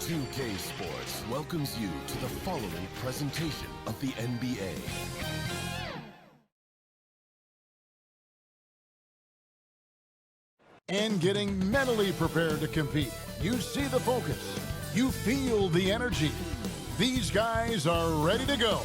2K Sports welcomes you to the following presentation of the NBA. And getting mentally prepared to compete. You see the focus. You feel the energy. These guys are ready to go.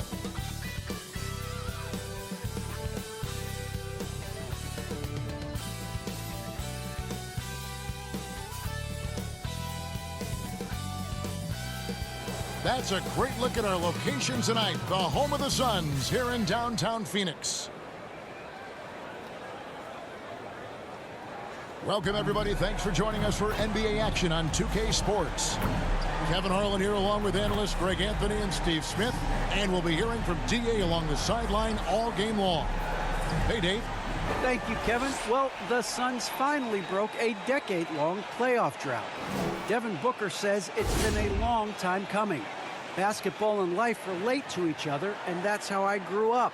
That's a great look at our location tonight, the home of the Suns here in downtown Phoenix. Welcome, everybody. Thanks for joining us for NBA action on 2K Sports. Kevin Harlan here along with analysts Greg Anthony and Steve Smith. And we'll be hearing from D.A. along the sideline all game long. Hey, Dave. Thank you, Kevin. Well, the Suns finally broke a decade-long playoff drought. Devin Booker says it's been a long time coming. Basketball and life relate to each other, and that's how I grew up.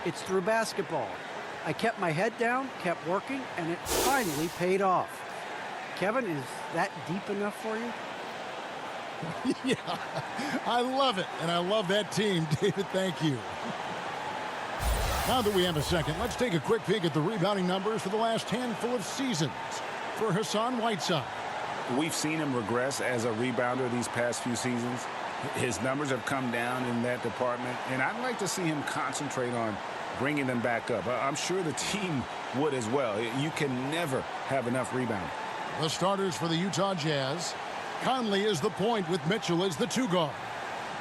It's through basketball. I kept my head down, kept working, and it finally paid off. Kevin, is that deep enough for you? Yeah, I love it, and I love that team, David. Thank you. Now that we have a second, let's take a quick peek at the rebounding numbers for the last handful of seasons for Hassan Whiteside. We've seen him regress as a rebounder these past few seasons. His numbers have come down in that department, and I'd like to see him concentrate on bringing them back up. I'm sure the team would as well. You can never have enough rebounding. The starters for the Utah Jazz. Conley is the point with Mitchell as the two guard.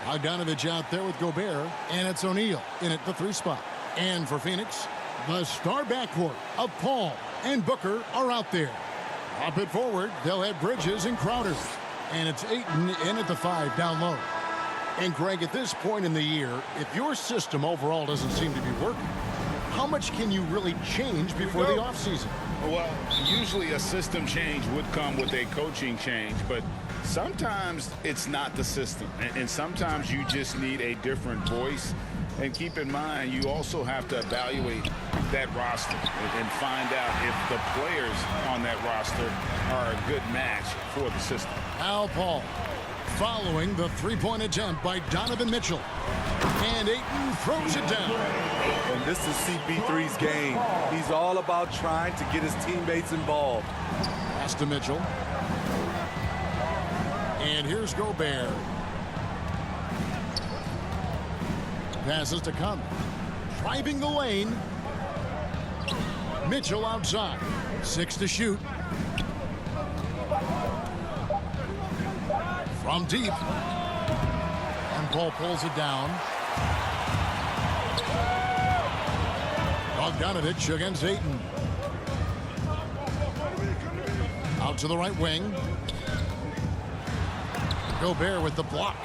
Bogdanovich out there with Gobert, and it's O'Neal in at the 3 spot. And for Phoenix, the star backcourt of Paul and Booker are out there. Up it forward, they'll have Bridges and Crowder. And it's Ayton in at the 5 down low. And Greg, at this point in the year, if your system overall doesn't seem to be working, how much can you really change before the offseason? Well, usually a system change would come with a coaching change, but sometimes it's not the system. And sometimes you just need a different voice. And keep in mind, you also have to evaluate that roster and find out if the players on that roster are a good match for the system. Al Paul following the three-point attempt by Donovan Mitchell. And Ayton throws it down. And this is CP3's game. He's all about trying to get his teammates involved. Pass to Mitchell. And here's Gobert. Passes to Conley. Driving the lane. Mitchell outside. 6 to shoot. From deep. And Paul pulls it down. Bogdanovich against Ayton. Out to the right wing. Gobert with the block.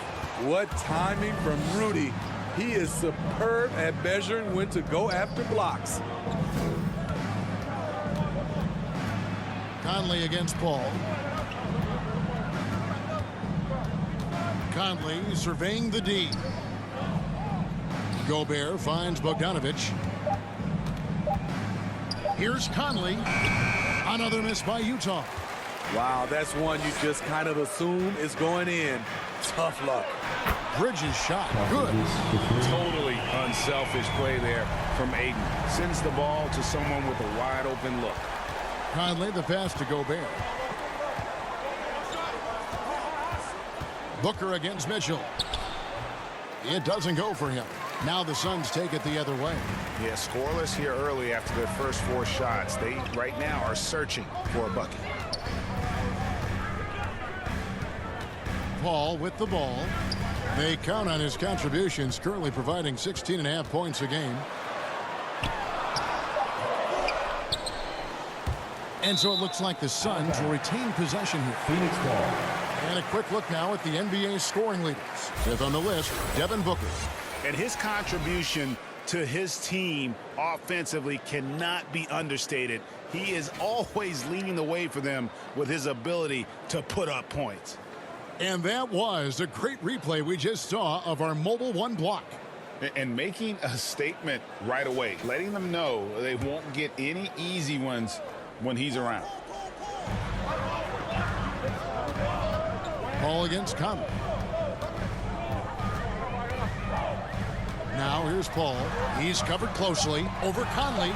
What timing from Rudy. He is superb at measuring when to go after blocks. Conley against Paul. Conley surveying the D. Gobert finds Bogdanovich. Here's Conley. Another miss by Utah. Wow, that's one you just kind of assume is going in. Tough luck. Bridges shot. Good. Totally unselfish play there from Ayton. Sends the ball to someone with a wide open look. Conley the pass to Gobert. Booker against Mitchell. It doesn't go for him. Now the Suns take it the other way. Yeah, scoreless here early after their first 4 shots. They right now are searching for a bucket. Paul with the ball. They count on his contributions, currently providing 16.5 points a game. And so it looks like the Suns will retain possession here. Phoenix ball. And a quick look now at the NBA scoring leaders. Fifth on the list, Devin Booker. And his contribution to his team offensively cannot be understated. He is always leading the way for them with his ability to put up points. And that was a great replay we just saw of our Mobile One block. And making a statement right away, letting them know they won't get any easy ones when he's around. Ball against Conley. Now here's Paul. He's covered closely over Conley.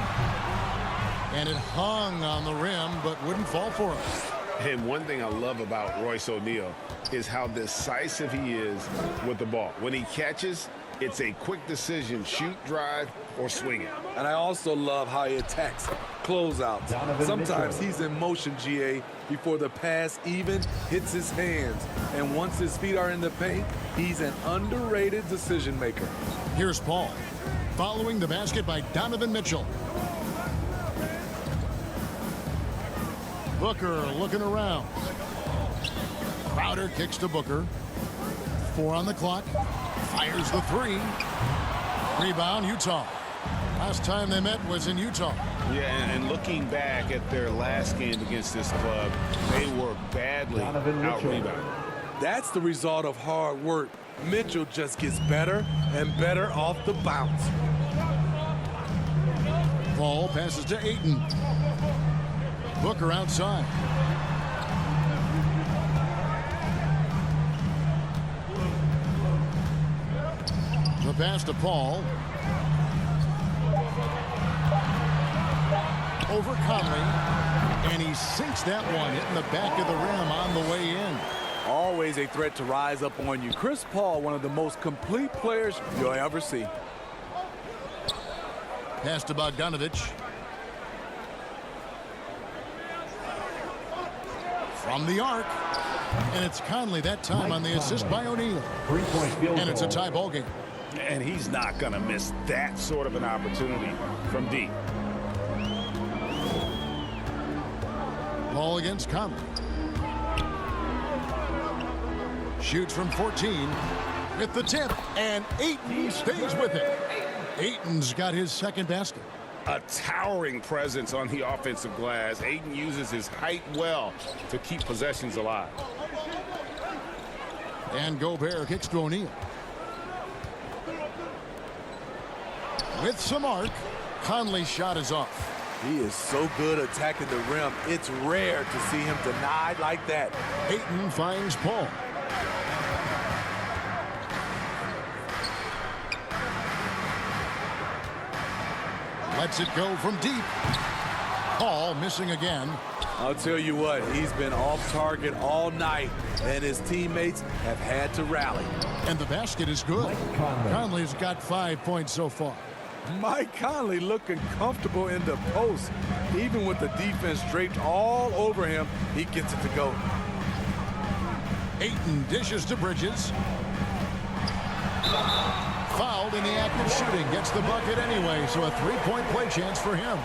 And it hung on the rim, but wouldn't fall for him. And one thing I love about Royce O'Neal is how decisive he is with the ball. When he catches, it's a quick decision, shoot, drive, or swing it. And I also love how he attacks closeouts. Sometimes he's in motion, GA, before the pass even hits his hands. And once his feet are in the paint, he's an underrated decision maker. Here's Paul. Following the basket by Donovan Mitchell. Booker looking around. Crowder kicks to Booker. 4 on the clock. Fires the 3. Rebound, Utah. Last time they met was in Utah. Yeah, and looking back at their last game against this club, they were badly out-rebounded. That's the result of hard work. Mitchell just gets better and better off the bounce. Ball passes to Ayton. Booker outside. The pass to Paul. Over Conley. And he sinks that one, hitting the back of the rim on the way in. Always a threat to rise up on you. Chris Paul, one of the most complete players you'll ever see. Pass to Bogdanovich. From the arc. And it's Conley that time on the assist by O'Neal. And it's a tie ball game. And he's not going to miss that sort of an opportunity from deep. Ball against Conley. Shoots from 14 with the tip, and Ayton stays with it. Ayton's got his second basket. A towering presence on the offensive glass. Ayton uses his height well to keep possessions alive. And Gobert kicks to O'Neal. With some arc, Conley's shot is off. He is so good attacking the rim. It's rare to see him denied like that. Ayton finds Paul. Lets it go from deep. Paul missing again. I'll tell you what, he's been off target all night, and his teammates have had to rally. And the basket is good. Conley's got 5 points so far. Mike Conley looking comfortable in the post. Even with the defense draped all over him, he gets it to go. Ayton dishes to Bridges. Fouled in the act of shooting. Gets the bucket anyway, so a 3-point play chance for him.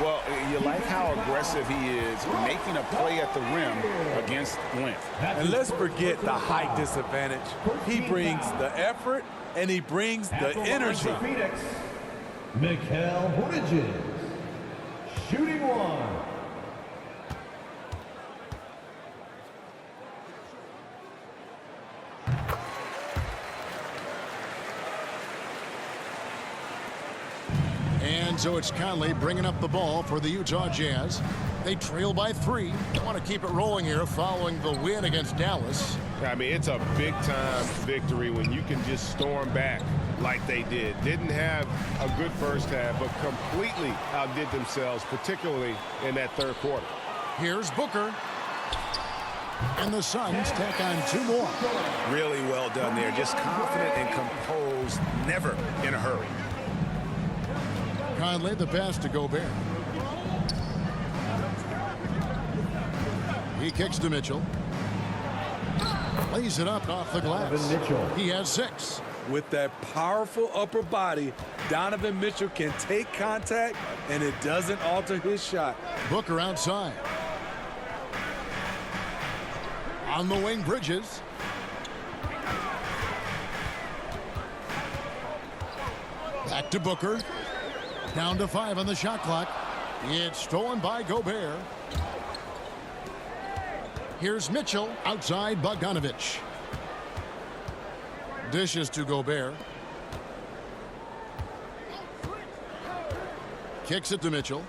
Well, you like how aggressive he is making a play at the rim against length. And let's forget the height disadvantage. He brings the effort, and he brings the energy. Mikal Bridges, shooting 1. And so it's Conley bringing up the ball for the Utah Jazz. They trail by 3. They want to keep it rolling here following the win against Dallas. I mean, it's a big-time victory when you can just storm back like they did. Didn't have a good first half, but completely outdid themselves, particularly in that third quarter. Here's Booker. And the Suns tack on 2 more. Really well done there. Just confident and composed, never in a hurry. Conley the pass to Gobert. He kicks to Mitchell. Lays it up off the glass. He has 6. With that powerful upper body, Donovan Mitchell can take contact, and it doesn't alter his shot. Booker outside. On the wing, Bridges. Back to Booker. Down to 5 on the shot clock. It's stolen by Gobert. Here's Mitchell outside Bogdanovich. Dishes to Gobert. Kicks it to Mitchell.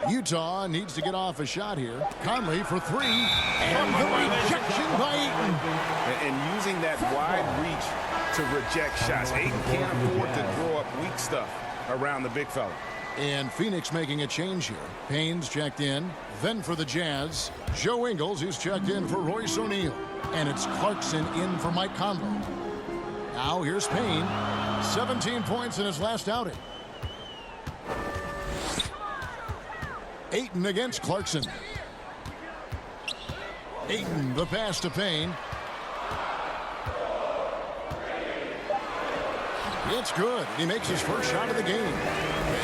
Utah needs to get off a shot here. Conley for three. And the rejection by Ayton. And using that wide reach to reject shots. Ayton can't afford to throw up weak stuff around the big fella. And Phoenix making a change here. Payne's checked in. Then for the Jazz, Joe Ingles, who's checked in for Royce O'Neal. And it's Clarkson in for Mike Conley. Now here's Payne. 17 points in his last outing. Ayton against Clarkson. Ayton, the pass to Payne. It's good. He makes his first shot of the game.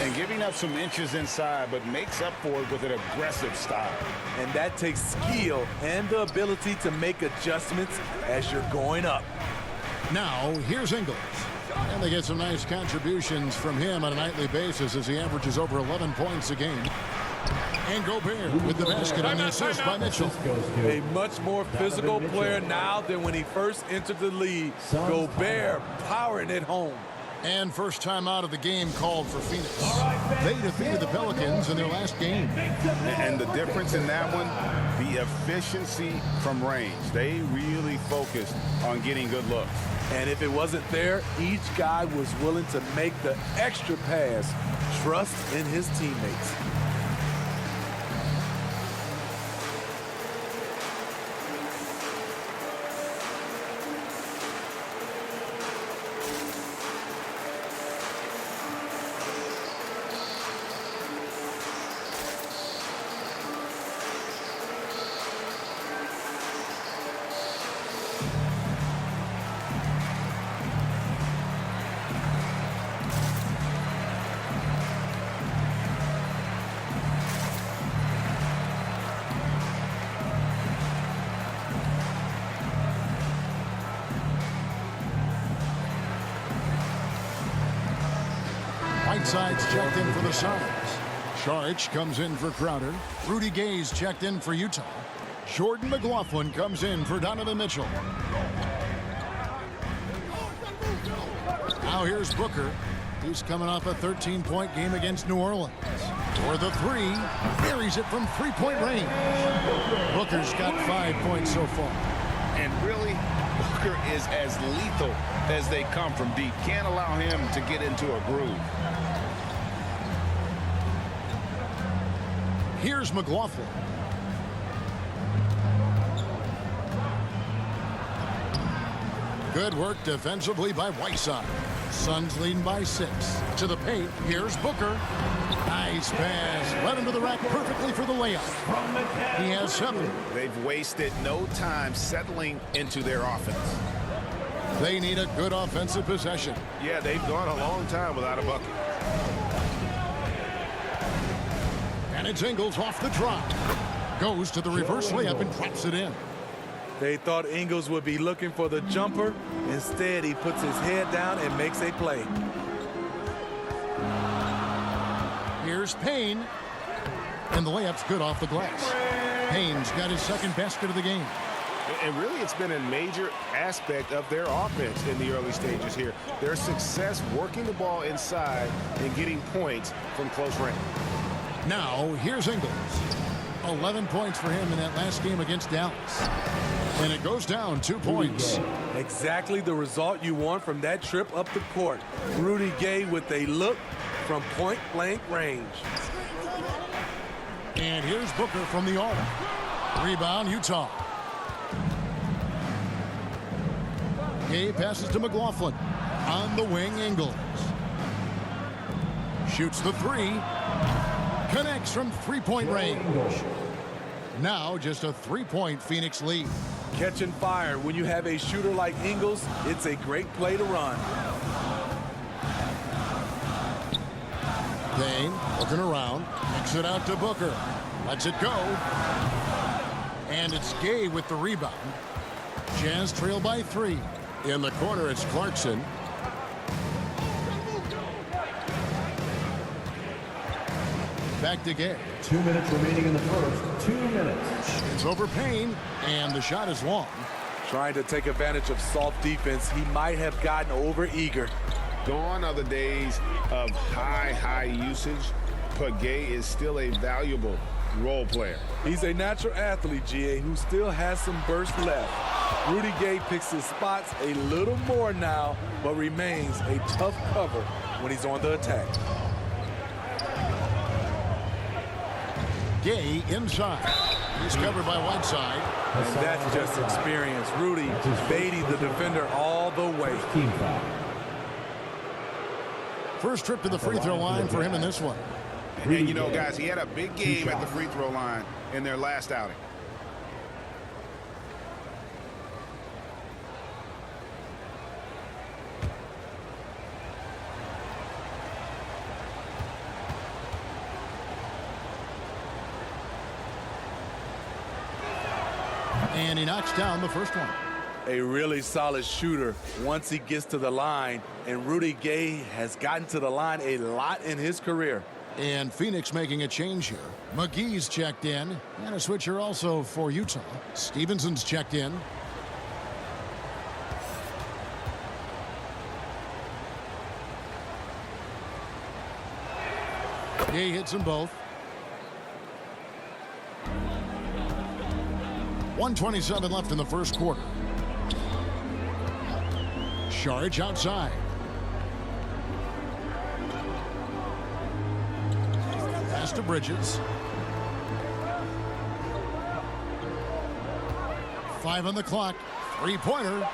And giving up some inches inside, but makes up for it with an aggressive style. And that takes skill and the ability to make adjustments as you're going up. Now, here's Ingles. And they get some nice contributions from him on a nightly basis as he averages over 11 points a game. And Gobert with the basket on the assist by Mitchell. A much more physical player now than when he first entered the league. Gobert powering it home. And first time out of the game called for Phoenix. They defeated the Pelicans in their last game. And the difference in that one, the efficiency from range. They really focused on getting good looks. And if it wasn't there, each guy was willing to make the extra pass. Trust in his teammates. Whiteside's checked in for the Suns. Saric comes in for Crowder. Rudy Gay's checked in for Utah. Jordan McLaughlin comes in for Donovan Mitchell. Now here's Booker, who's coming off a 13-point game against New Orleans. For the three, buries it from three-point range. Booker's got 5 points so far. And really, Booker is as lethal as they come from deep. Can't allow him to get into a groove. Here's McLaughlin. Good work defensively by Whiteside. Suns leading by 6. To the paint, here's Booker. Nice pass. Led him to the rack perfectly for the layup. He has 7. They've wasted no time settling into their offense. They need a good offensive possession. Yeah, they've gone a long time without a bucket. And it's Ingles off the drop. Goes to the reverse layup and drops it in. They thought Ingles would be looking for the jumper. Instead, he puts his head down and makes a play. Here's Payne. And the layup's good off the glass. Payne's got his second basket of the game. And really, it's been a major aspect of their offense in the early stages here. Their success working the ball inside and getting points from close range. Now, here's Ingles. 11 points for him in that last game against Dallas. And it goes down 2 points. Exactly the result you want from that trip up the court. Rudy Gay with a look from point-blank range. And here's Booker from the arc. Rebound, Utah. Gay passes to McLaughlin. On the wing, Ingles. Shoots the three. Connects from three-point range. Now just a 3-point Phoenix lead. Catching fire. When you have a shooter like Ingles, it's a great play to run. Payne looking around. Kicks it out to Booker. Lets it go. And it's Gay with the rebound. Jazz trail by 3. In the corner, it's Clarkson. Back to Gay. 2 minutes remaining in the first. 2 minutes. It's over Payne, and the shot is long. Trying to take advantage of soft defense. He might have gotten over eager. Gone are the days of high usage. but Gay is still a valuable role player. He's a natural athlete, GA, who still has some burst left. Rudy Gay picks his spots a little more now, but remains a tough cover when he's on the attack. Gay inside. He's covered by Whiteside. And that's just experience. Rudy baiting the defender all the way. Team foul. First trip to the free throw line for him in this one. And you know, guys, he had a big game at the free throw line in their last outing. And he knocks down the first one. A really solid shooter once he gets to the line, and Rudy Gay has gotten to the line a lot in his career. And Phoenix making a change here. McGee's checked in. And a switcher also for Utah. Stevenson's checked in. Gay hits them both. 1:27 left in the first quarter. Saric outside. Pass to Bridges. 5 on the clock. Three-pointer.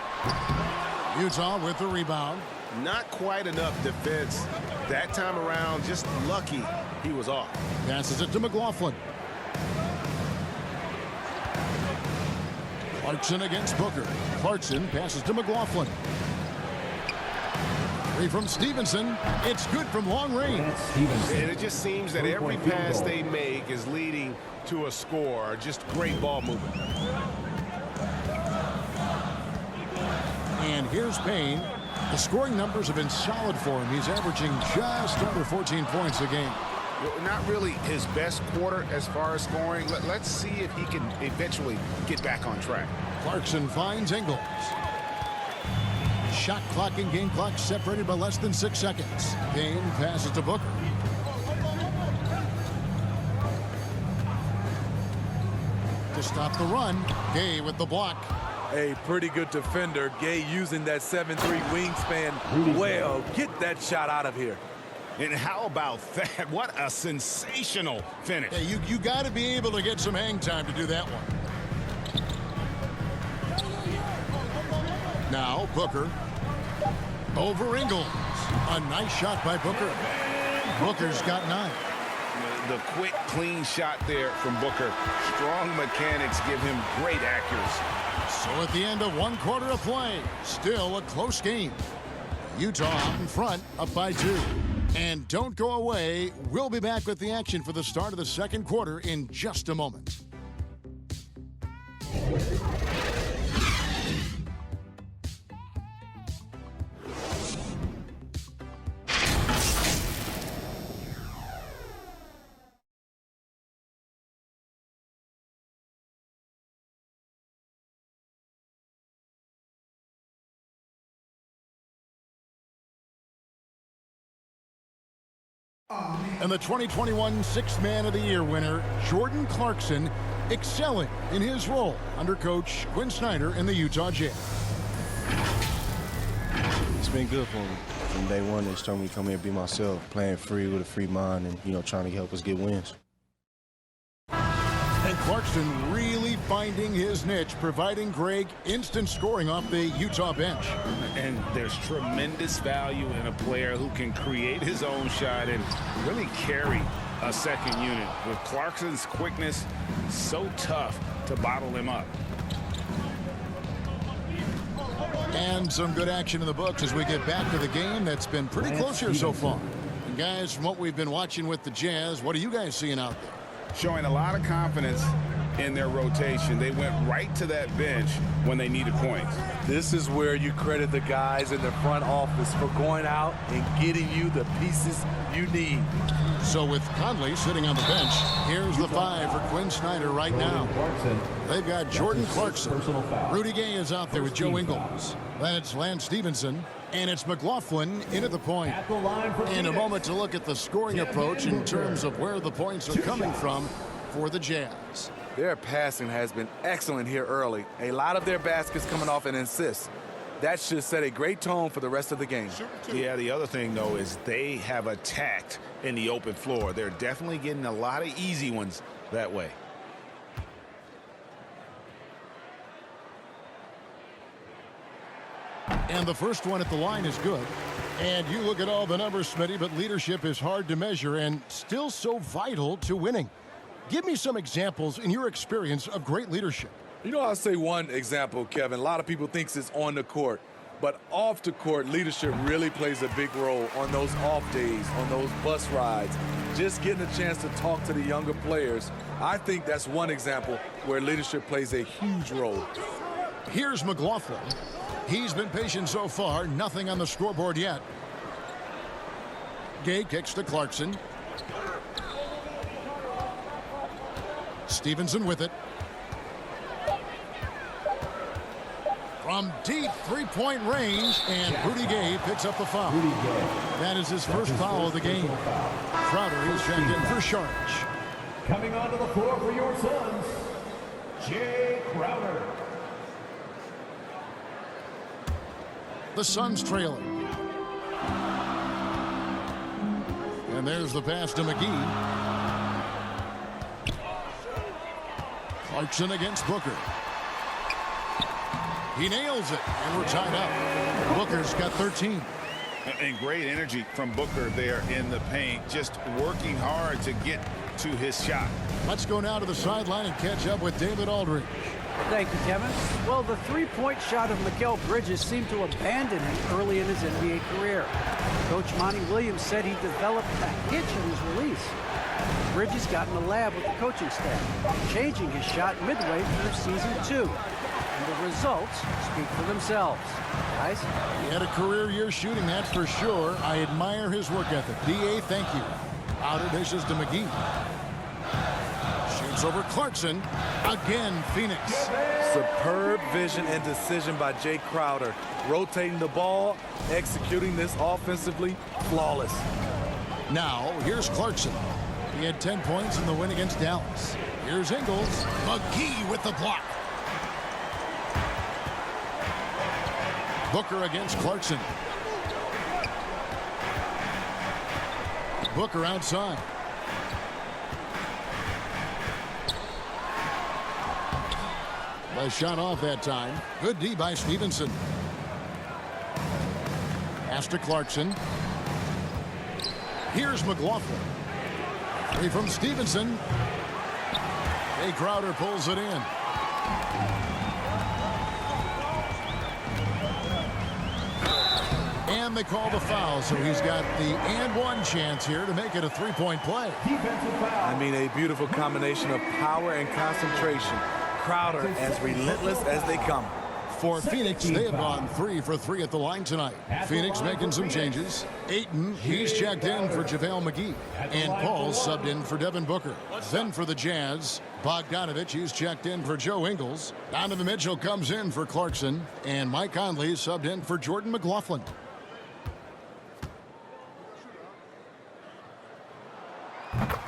Utah with the rebound. Not quite enough defense that time around. Just lucky he was off. Passes it to McLaughlin. Clarkson against Booker. Clarkson passes to McLaughlin. Three from Stevenson. It's good from long range. And it just seems that every pass they make is leading to a score. Just great ball movement. And here's Payne. The scoring numbers have been solid for him. He's averaging just under 14 points a game. Well, not really his best quarter as far as scoring. Let's see if he can eventually get back on track. Clarkson finds Ingles. Shot clock and game clock separated by less than 6 seconds. Payne passes to Booker. To stop the run, Gay with the block. A pretty good defender. Gay using that 7'3" wingspan well. Get that shot out of here. And how about that? What a sensational finish. Hey, you got to be able to get some hang time to do that one. Now Booker over Ingles. A nice shot by Booker. Booker's got 9. The quick, clean shot there from Booker. Strong mechanics give him great accuracy. So at the end of 1 quarter of play, still a close game. Utah out in front, up by 2. And don't go away. We'll be back with the action for the start of the second quarter in just a moment. And the 2021 Sixth Man of the Year winner, Jordan Clarkson, excelling in his role under Coach Quinn Snyder in the Utah Jazz. It's been good for me. From day one, they just told me to come here and be myself, playing free with a free mind and, trying to help us get wins. And Clarkson really finding his niche, providing Greg instant scoring off the Utah bench. And there's tremendous value in a player who can create his own shot and really carry a second unit. With Clarkson's quickness, so tough to bottle him up. And some good action in the books as we get back to the game that's been pretty close here so far. And guys, from what we've been watching with the Jazz, what are you guys seeing out there? Showing a lot of confidence in their rotation. They went right to that bench when they needed points. This is where you credit the guys in the front office for going out and getting you the pieces you need. So with Conley sitting on the bench, here's the 5 for Quinn Snyder right now. They've got Jordan Clarkson. Rudy Gay is out there with Joe Ingles. Then it's Lance Stevenson And it's McLaughlin in at the point. At the line for In a Phoenix. moment to look at the scoring approach in terms of where the points are coming from for the Jazz. Their passing has been excellent here early. A lot of their baskets coming off an assist. That should set a great tone for the rest of the game. Yeah, the other thing, though, is they have attacked in the open floor. They're definitely getting a lot of easy ones that way. And the first one at the line is good. And you look at all the numbers, Smitty, but leadership is hard to measure and still so vital to winning. Give me some examples in your experience of great leadership. You know, I'll say one example, Kevin. A lot of people think it's on the court, but off the court, leadership really plays a big role on those off days, on those bus rides, just getting a chance to talk to the younger players. I think that's one example where leadership plays a huge role. Here's McLaughlin. He's been patient so far, nothing on the scoreboard yet. Gay kicks to Clarkson. Stevenson with it. From deep three-point range, and Rudy Gay picks up the foul. That is his first foul of the game. Crowder is checked in for Sharch. Coming onto the floor for your Suns, Jay Crowder. The Suns trailing. And there's the pass to McGee. Clarkson against Booker. He nails it, and we're tied up. Booker's got 13. And great energy from Booker there in the paint, just working hard to get to his shot. Let's go now to the sideline and catch up with David Aldridge. Thank you, Kevin. Well, the three-point shot of Mikal Bridges seemed to abandon him early in his NBA career. Coach Monty Williams said he developed a hitch in his release. Bridges got in the lab with the coaching staff, changing his shot midway through season 2. And the results speak for themselves. Guys? He had a career year shooting, that's for sure. I admire his work ethic. D.A., thank you. Outer dishes to McGee. Shoots over Clarkson. Again, Phoenix. Superb vision and decision by Jay Crowder. Rotating the ball, executing this offensively, flawless. Now, here's Clarkson. He had 10 points in the win against Dallas. Here's Ingles. McGee with the block. Booker against Clarkson. Booker outside. Well, shot off that time. Good D by Stevenson. Pass to Clarkson. Here's McLaughlin. Three from Stevenson. Jay Crowder pulls it in. And they call the foul, so he's got the and one chance here to make it a three-point play. I mean, a beautiful combination of power and concentration. Crowder as relentless as they come. For Phoenix, they have gone 3 for 3 at the line tonight. Phoenix making some changes. Ayton, he's checked in for JaVale McGee. And Paul subbed in for Devin Booker. Then for the Jazz, Bogdanovich, he's checked in for Joe Ingles. Donovan Mitchell comes in for Clarkson. And Mike Conley subbed in for Jordan McLaughlin.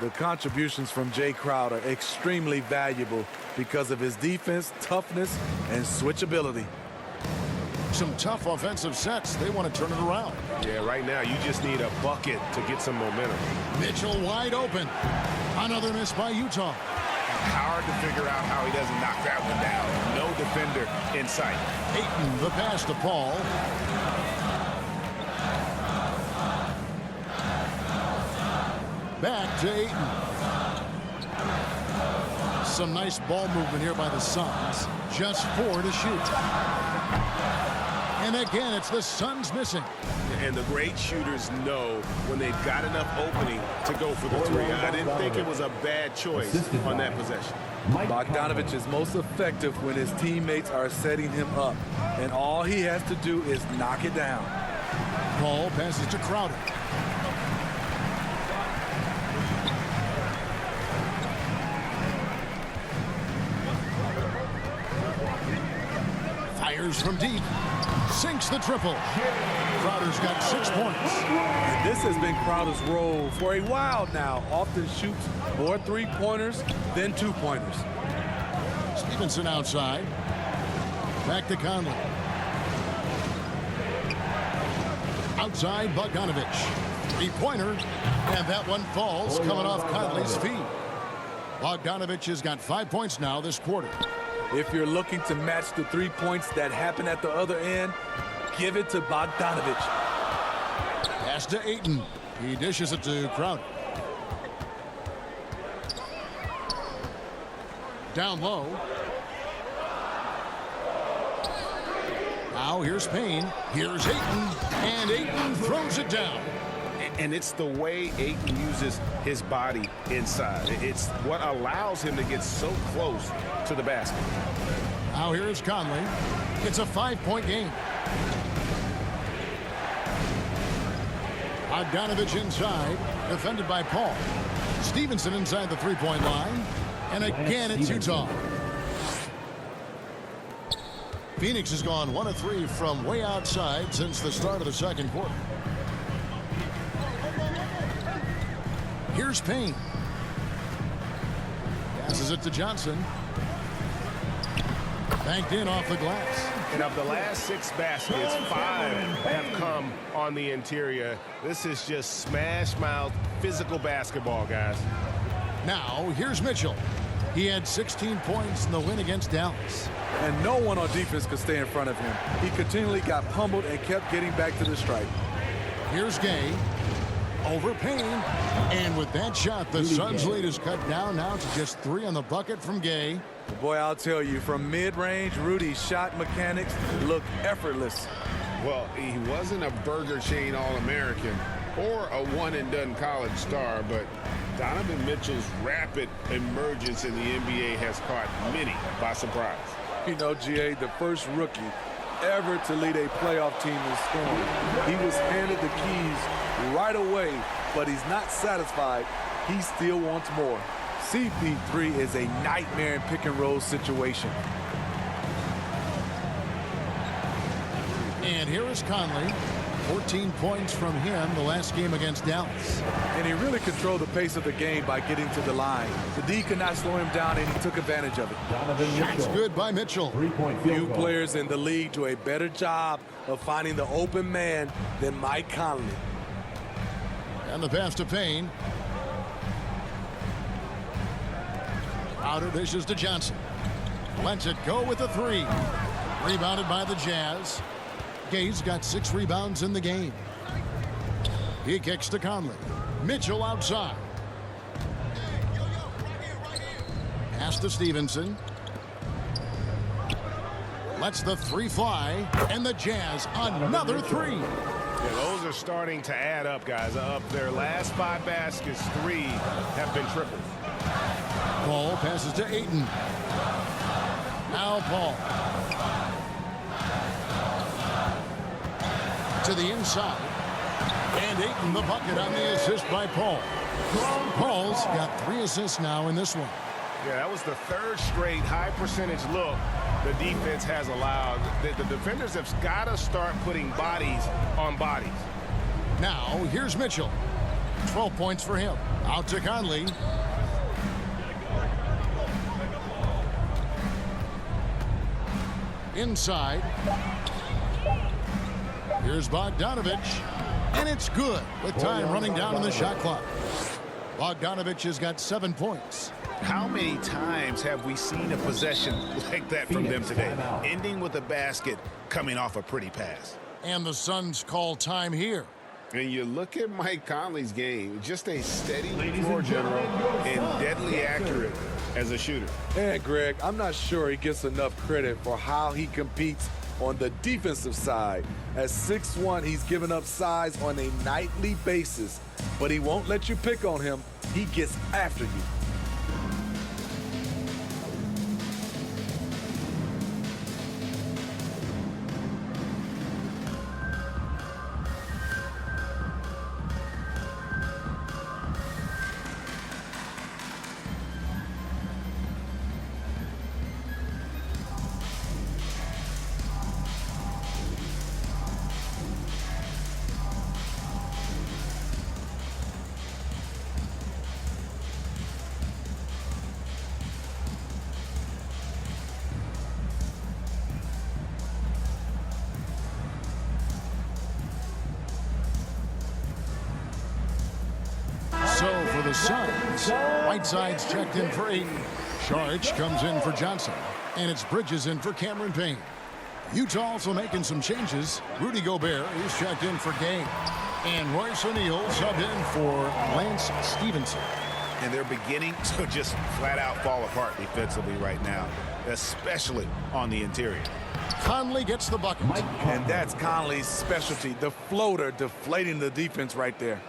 The contributions from Jay Crowder extremely valuable because of his defense, toughness, and switchability. Some tough offensive sets. They want to turn it around. Yeah, right now you just need a bucket to get some momentum. Mitchell wide open. Another miss by Utah. Hard to figure out how he doesn't knock that one down. No defender in sight. Ayton, the pass to Paul. Back to Ayton. Some nice ball movement here by the Suns. Just 4 to shoot. And again, it's the Suns missing. And the great shooters know when they've got enough opening to go for the three. I didn't think it was a bad choice on that possession. Bogdanovich is most effective when his teammates are setting him up. And all he has to do is knock it down. Paul passes to Crowder. Fires from deep. Sinks the triple. Crowder's got 6 points. And this has been Crowder's role for a while now. Often shoots more three-pointers than two-pointers. Stevenson outside. Back to Conley. Outside, Bogdanovich. Three-pointer. And that one falls, coming off Conley's feet. Bogdanovich has got 5 points now this quarter. If you're looking to match the 3 points that happen at the other end, give it to Bogdanovich. Pass to Ayton. He dishes it to Crowder. Down low. Now here's Payne. Here's Ayton. And Ayton throws it down. And it's the way Ayton uses his body inside. It's what allows him to get so close to the basket. Now here's Conley. It's a 5-point game. Bogdanovich inside, defended by Paul. Stevenson inside the three-point line. And again, it's Utah. Phoenix has gone 1 of 3 from way outside since the start of the second quarter. Here's Payne. Passes it to Johnson. Banked in off the glass. And of the last 6 baskets, 5 have come on the interior. This is just smash mouth physical basketball, guys. Now, here's Mitchell. He had 16 points in the win against Dallas. And no one on defense could stay in front of him. He continually got pummeled and kept getting back to the stripe. Here's Gay. Over Payne. And with that shot, the Suns' lead is cut down now to just 3 on the bucket from Gay. Boy, I'll tell you, from mid-range, Rudy's shot mechanics look effortless. Well, he wasn't a Burger Chain All-American or a one-and-done college star, but Donovan Mitchell's rapid emergence in the NBA has caught many by surprise. You know, GA, the first rookie ever to lead a playoff team in scoring. He was handed the keys right away, but he's not satisfied. He still wants more. CP3 is a nightmare in pick-and-roll situation. And here is Conley. 14 points from him the last game against Dallas. And he really controlled the pace of the game by getting to the line. The D could not slow him down, and he took advantage of it. Shots good by Mitchell. 3-point Few field goal. players in the league do a better job of finding the open man than Mike Conley. And the pass to Payne. Crowder dishes to Johnson. Lets it go with a 3. Rebounded by the Jazz. Gay's got 6 rebounds in the game. He kicks to Conley. Mitchell outside. Pass to Stevenson. Lets the 3 fly. And the Jazz another 3. Yeah, those are starting to add up, guys. Up their last 5 baskets, 3 have been triples. Paul passes to Ayton. Now Paul. To the inside. And Ayton the bucket on the assist by Paul. Paul's got 3 assists now in this one. Yeah, that was the 3rd straight high percentage look the defense has allowed. The defenders have got to start putting bodies on bodies. Now here's Mitchell. 12 points for him. Out to Conley. Inside. Here's Bogdanovich. And it's good with time running down on the shot clock. Bogdanovich has got 7 points. How many times have we seen a possession like that from them today? Ending with a basket coming off a pretty pass. And the Suns call time here. And you look at Mike Conley's game, just a steady floor general and deadly accurate as a shooter. And Greg, I'm not sure he gets enough credit for how he competes on the defensive side. At 6'1", he's given up size on a nightly basis, but he won't let you pick on him. He gets after you. Suns. Whiteside's checked in for Ayton. Saric comes in for Johnson. And it's Bridges in for Cameron Payne. Utah also making some changes. Rudy Gobert is checked in for Gay. And Royce O'Neal subbed in for Lance Stevenson. And they're beginning to just flat out fall apart defensively right now, especially on the interior. Conley gets the bucket. And that's Conley's specialty, the floater deflating the defense right there.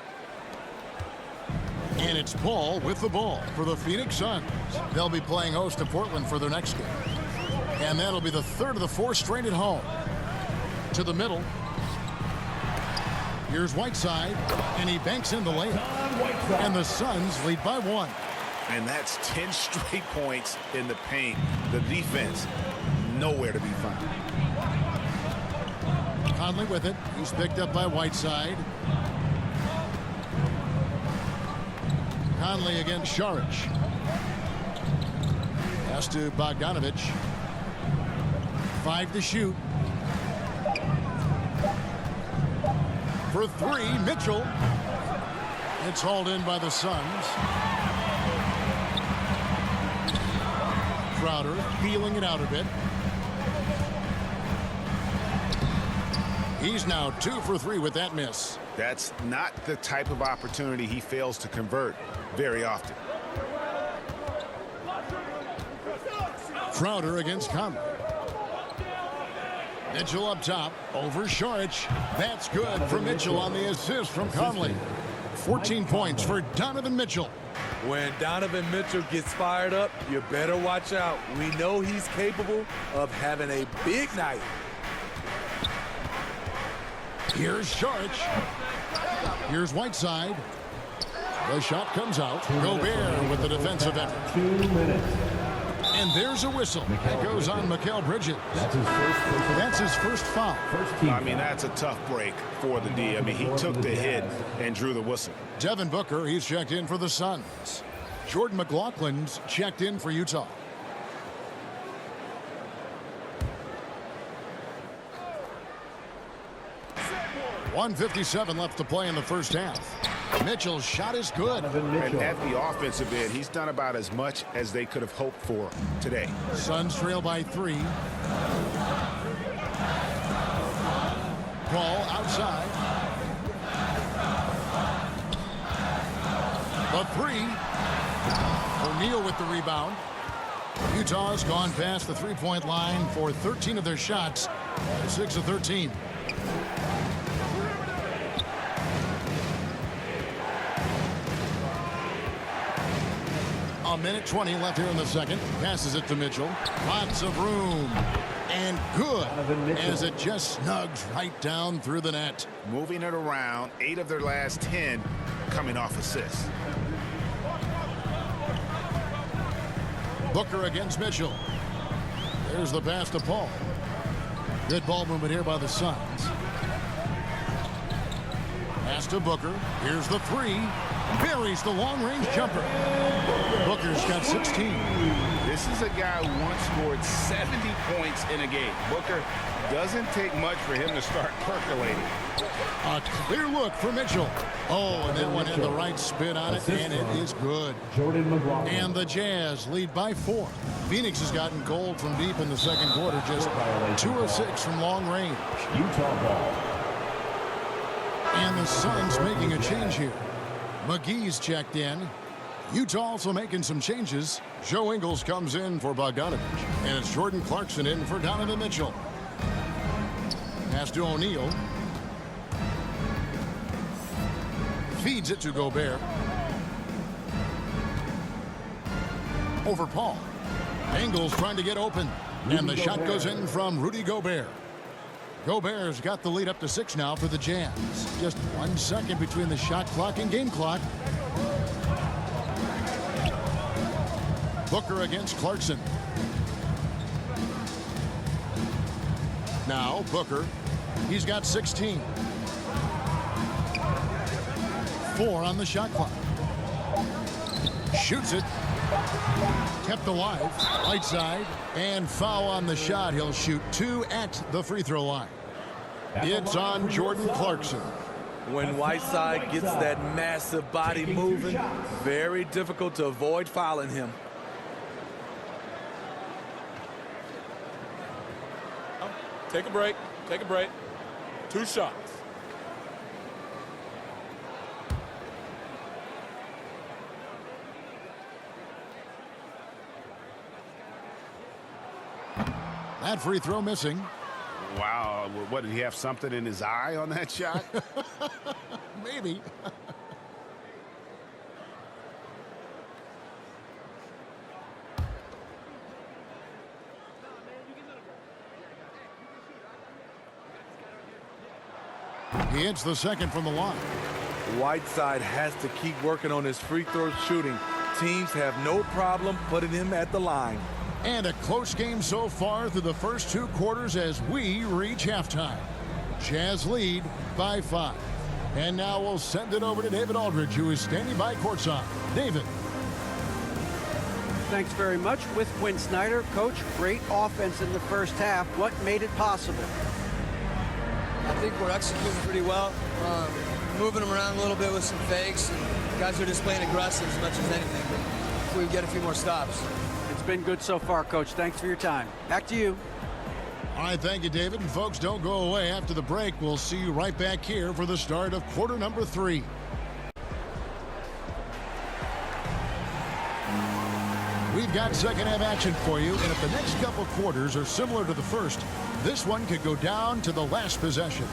And it's Paul with the ball for the Phoenix Suns. They'll be playing host to Portland for their next game. And that'll be the third of the four straight at home. To the middle. Here's Whiteside, and he banks in the layup. And the Suns lead by 1. And that's 10 straight points in the paint. The defense, nowhere to be found. Conley with it. He's picked up by Whiteside. Conley against Saric. Pass to Bogdanovic. 5 to shoot. For 3, Mitchell. It's hauled in by the Suns. Crowder feeling it out a bit. He's now 2 for 3 with that miss. That's not the type of opportunity he fails to convert very often. Crowder against Conley. Mitchell up top over Saric. That's good for Mitchell on the assist from Conley. 14 points for Donovan Mitchell. When Donovan Mitchell gets fired up, you better watch out. We know he's capable of having a big night. Here's Saric. Here's Whiteside. The shot comes out. Gobert with the defensive effort. 2 minutes. And there's a whistle. That goes on Mikal Bridges. That's his first foul. I mean, that's a tough break for the D. I mean, he took the hit and drew the whistle. Devin Booker, he's checked in for the Suns. Jordan McLaughlin's checked in for Utah. .157 left to play in the first half. Mitchell's shot is good. And at the offensive end, he's done about as much as they could have hoped for today. Suns trail by 3. Ball outside. The 3. O'Neal with the rebound. Utah's gone past the three-point line for 13 of their shots. 6 of 13. A minute 20 left here in the second. Passes it to Mitchell. Lots of room. And good as it just snugs right down through the net. Moving it around, 8 of their last 10 coming off assists. Booker against Mitchell. There's the pass to Paul. Good ball movement here by the Suns. Pass to Booker. Here's the 3. Buries the long-range jumper. Booker's got 16. This is a guy who once scored 70 points in a game. Booker doesn't take much for him to start percolating. A clear look for Mitchell. Oh, and that one had the right spin on it, and it is good. Jordan McLaughlin. And the Jazz lead by 4. Phoenix has gotten cold from deep in the second quarter, just 2 of 6 from long range. Utah ball. And the Suns making a change here. McGee's checked in. Utah also making some changes. Joe Ingles comes in for Bogdanovic. And it's Jordan Clarkson in for Donovan Mitchell. Pass to O'Neal. Feeds it to Gobert. Over Paul. Ingles trying to get open. And the shot goes in from Rudy Gobert. Gobert's got the lead up to 6 now for the Jazz. Just 1 second between the shot clock and game clock. Booker against Clarkson. Now Booker. He's got 16. 4 on the shot clock. Shoots it. Kept alive. Right side. And foul on the shot. He'll shoot 2 at the free throw line. It's on Jordan Clarkson. When Whiteside gets that massive body moving, very difficult to avoid fouling him. Take a break. Take a break. 2 shots. That free throw missing. Wow, what, did he have something in his eye on that shot? Maybe. He hits the second from the line. Whiteside has to keep working on his free throw shooting. Teams have no problem putting him at the line. And a close game so far through the first 2 quarters as we reach halftime. Jazz lead by 5. And now we'll send it over to David Aldridge, who is standing by courtside. David. Thanks very much. With Quinn Snyder, coach, great offense in the first half. What made it possible? I think we're executing pretty well. Moving them around a little bit with some fakes. And guys are just playing aggressive as much as anything. But if we get a few more stops. It's been good so far, Coach. Thanks for your time. Back to you. All right, thank you, David. And folks, don't go away. After the break, we'll see you right back here for the start of quarter number 3. We've got second half action for you, and if the next couple quarters are similar to the first, this one could go down to the last possession.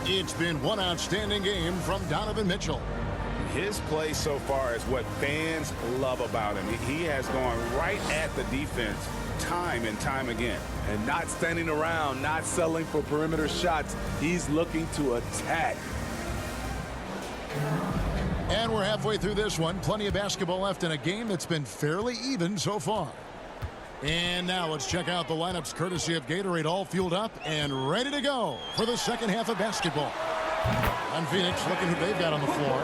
It's been one outstanding game from Donovan Mitchell. His play so far is what fans love about him. He has gone right at the defense time and time again. And not standing around, not settling for perimeter shots. He's looking to attack. And we're halfway through this one. Plenty of basketball left in a game that's been fairly even so far. And now let's check out the lineups courtesy of Gatorade, all fueled up and ready to go for the second half of basketball. On Phoenix, looking who they've got on the floor.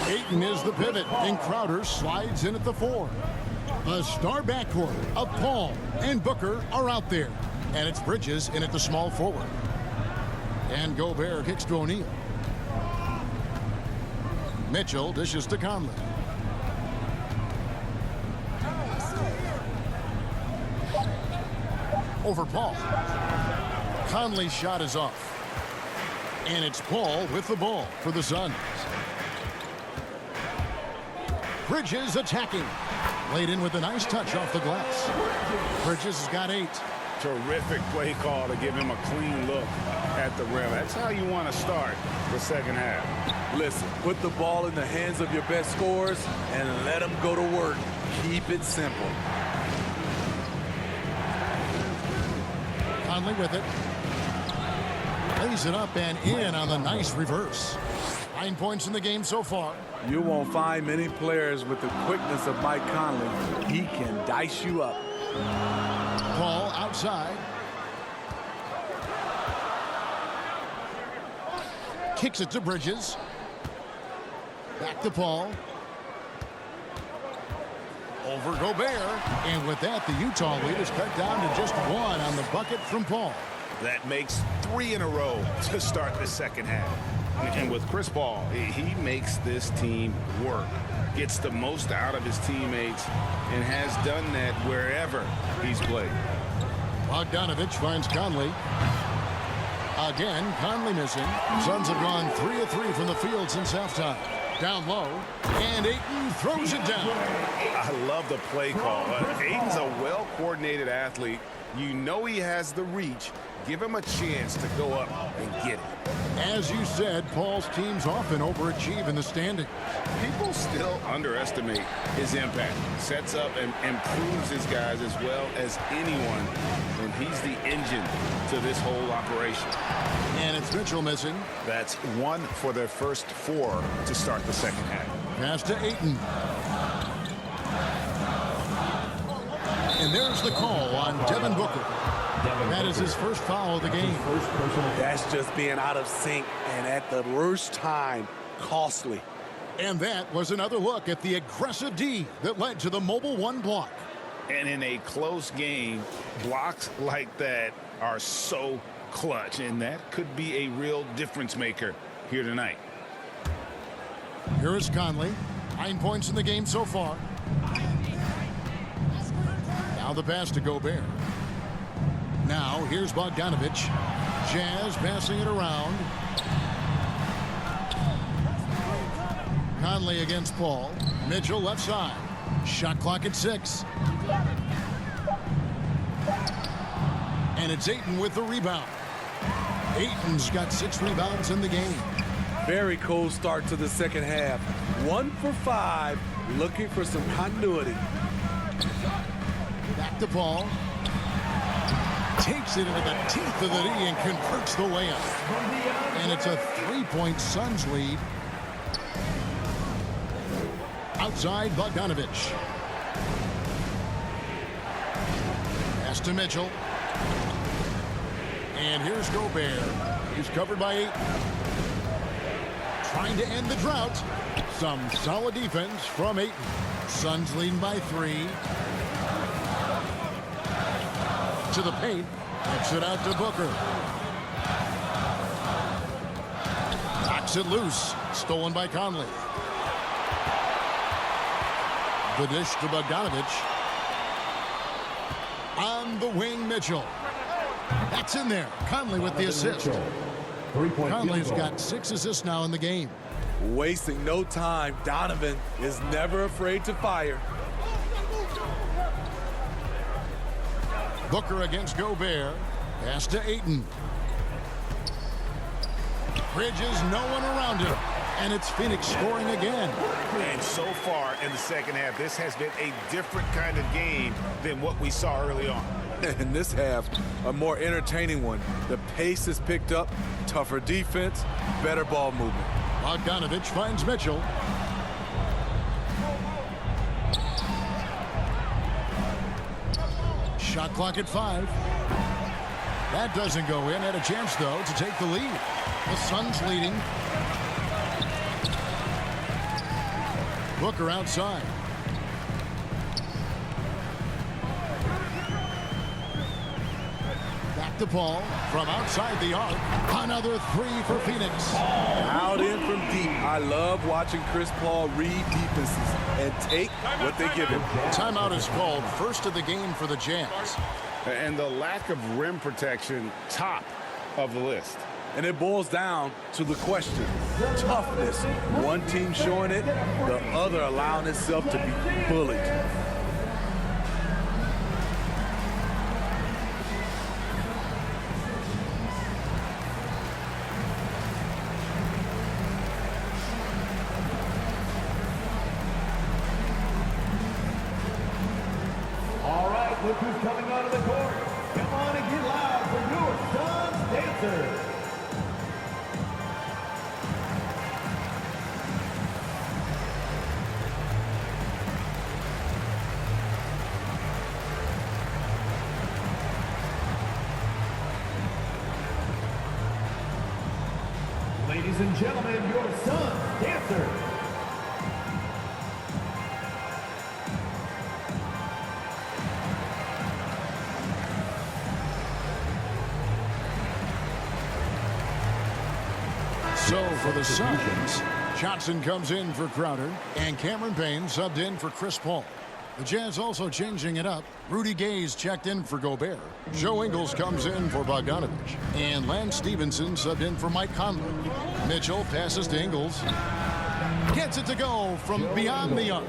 Ayton is the pivot, and Crowder slides in at the 4. A star backcourt of Paul and Booker are out there. And it's Bridges in at the small forward. And Gobert kicks to O'Neal. Mitchell dishes to Conley. Over Paul. Conley's shot is off. And it's Paul with the ball for the Suns. Bridges attacking. Laid in with a nice touch off the glass. Bridges has got 8. Terrific play call to give him a clean look at the rim. That's how you want to start the second half. Listen, put the ball in the hands of your best scorers and let them go to work. Keep it simple. Conley with it. Lays it up and in on the nice reverse. 9 points in the game so far. You won't find many players with the quickness of Mike Conley. He can dice you up. Paul outside. Kicks it to Bridges. Back to Paul. Over Gobert. And with that, the Utah lead is cut down to just 1 on the bucket from Paul. That makes 3 in a row to start the second half. And with Chris Paul, he makes this team work, gets the most out of his teammates, and has done that wherever he's played. Bogdanovich finds Conley. Again, Conley missing. Suns have gone 3 of 3 from the field since halftime. Down low, and Ayton throws it down. I love the play call. Ayton's a well-coordinated athlete. You know he has the reach. Give him a chance to go up and get it. As you said, Paul's teams often overachieve in the standings. People still underestimate his impact. Sets up and improves his guys as well as anyone. And he's the engine to this whole operation. And it's Mitchell missing. That's 1 for their first 4 to start the second half. Pass to Ayton. And there's the call on Devin Booker. That is his first foul of the game. That's just being out of sync and at the worst time, costly. And that was another look at the aggressive D that led to the Mobile One block. And in a close game, blocks like that are so clutch, and that could be a real difference maker here tonight. Here is Conley. 9 points in the game so far. Now the pass to Gobert. Now here's Bogdanovich. Jazz passing it around. Conley against Paul. Mitchell left side. Shot clock at 6. And it's Ayton with the rebound. Ayton's got 6 rebounds in the game. Very cold start to the second half. 1 for 5, looking for some continuity. Back to Paul. Takes it into the teeth of the D and converts the layup. And it's a 3-point Suns lead. Outside, Bogdanovich. Pass to Mitchell. And here's Gobert. He's covered by 8. Trying to end the drought. Some solid defense from Ayton. Suns leading by 3. To the paint. Kicks it out to Booker. Knocks it loose. Stolen by Conley. The dish to Bogdanovich. On the wing, Mitchell. That's in there. Conley with the assist. Conley's got 6 assists now in the game. Wasting no time. Donovan is never afraid to fire. Booker against Gobert. Pass to Ayton. Bridges, no one around him. And it's Phoenix scoring again. And so far in the second half, this has been a different kind of game than what we saw early on. In this half, a more entertaining one. The pace is picked up, tougher defense, better ball movement. Bogdanovich finds Mitchell. Shot clock at 5. That doesn't go in. Had a chance, though, to take the lead. The Suns leading. Booker outside. Back to Paul from outside the arc. Another 3 for Phoenix. Out in from deep. I love watching Chris Paul read defenses and take what they give him. Timeout is called. First of the game for the Jazz. And the lack of rim protection, top of the list. And it boils down to the question. Toughness. One team showing it, the other allowing itself to be bullied. All right, look who's coming onto the court. Come on and get loud for your Suns dancers. Ladies and gentlemen, your Suns dancers. So for the Suns, Johnson comes in for Crowder, and Cameron Payne subbed in for Chris Paul. The Jazz also changing it up. Rudy Gay's checked in for Gobert. Joe Ingles comes in for Bogdanovich. And Lance Stevenson subbed in for Mike Conley. Mitchell passes to Ingles. Gets it to go from beyond the arc.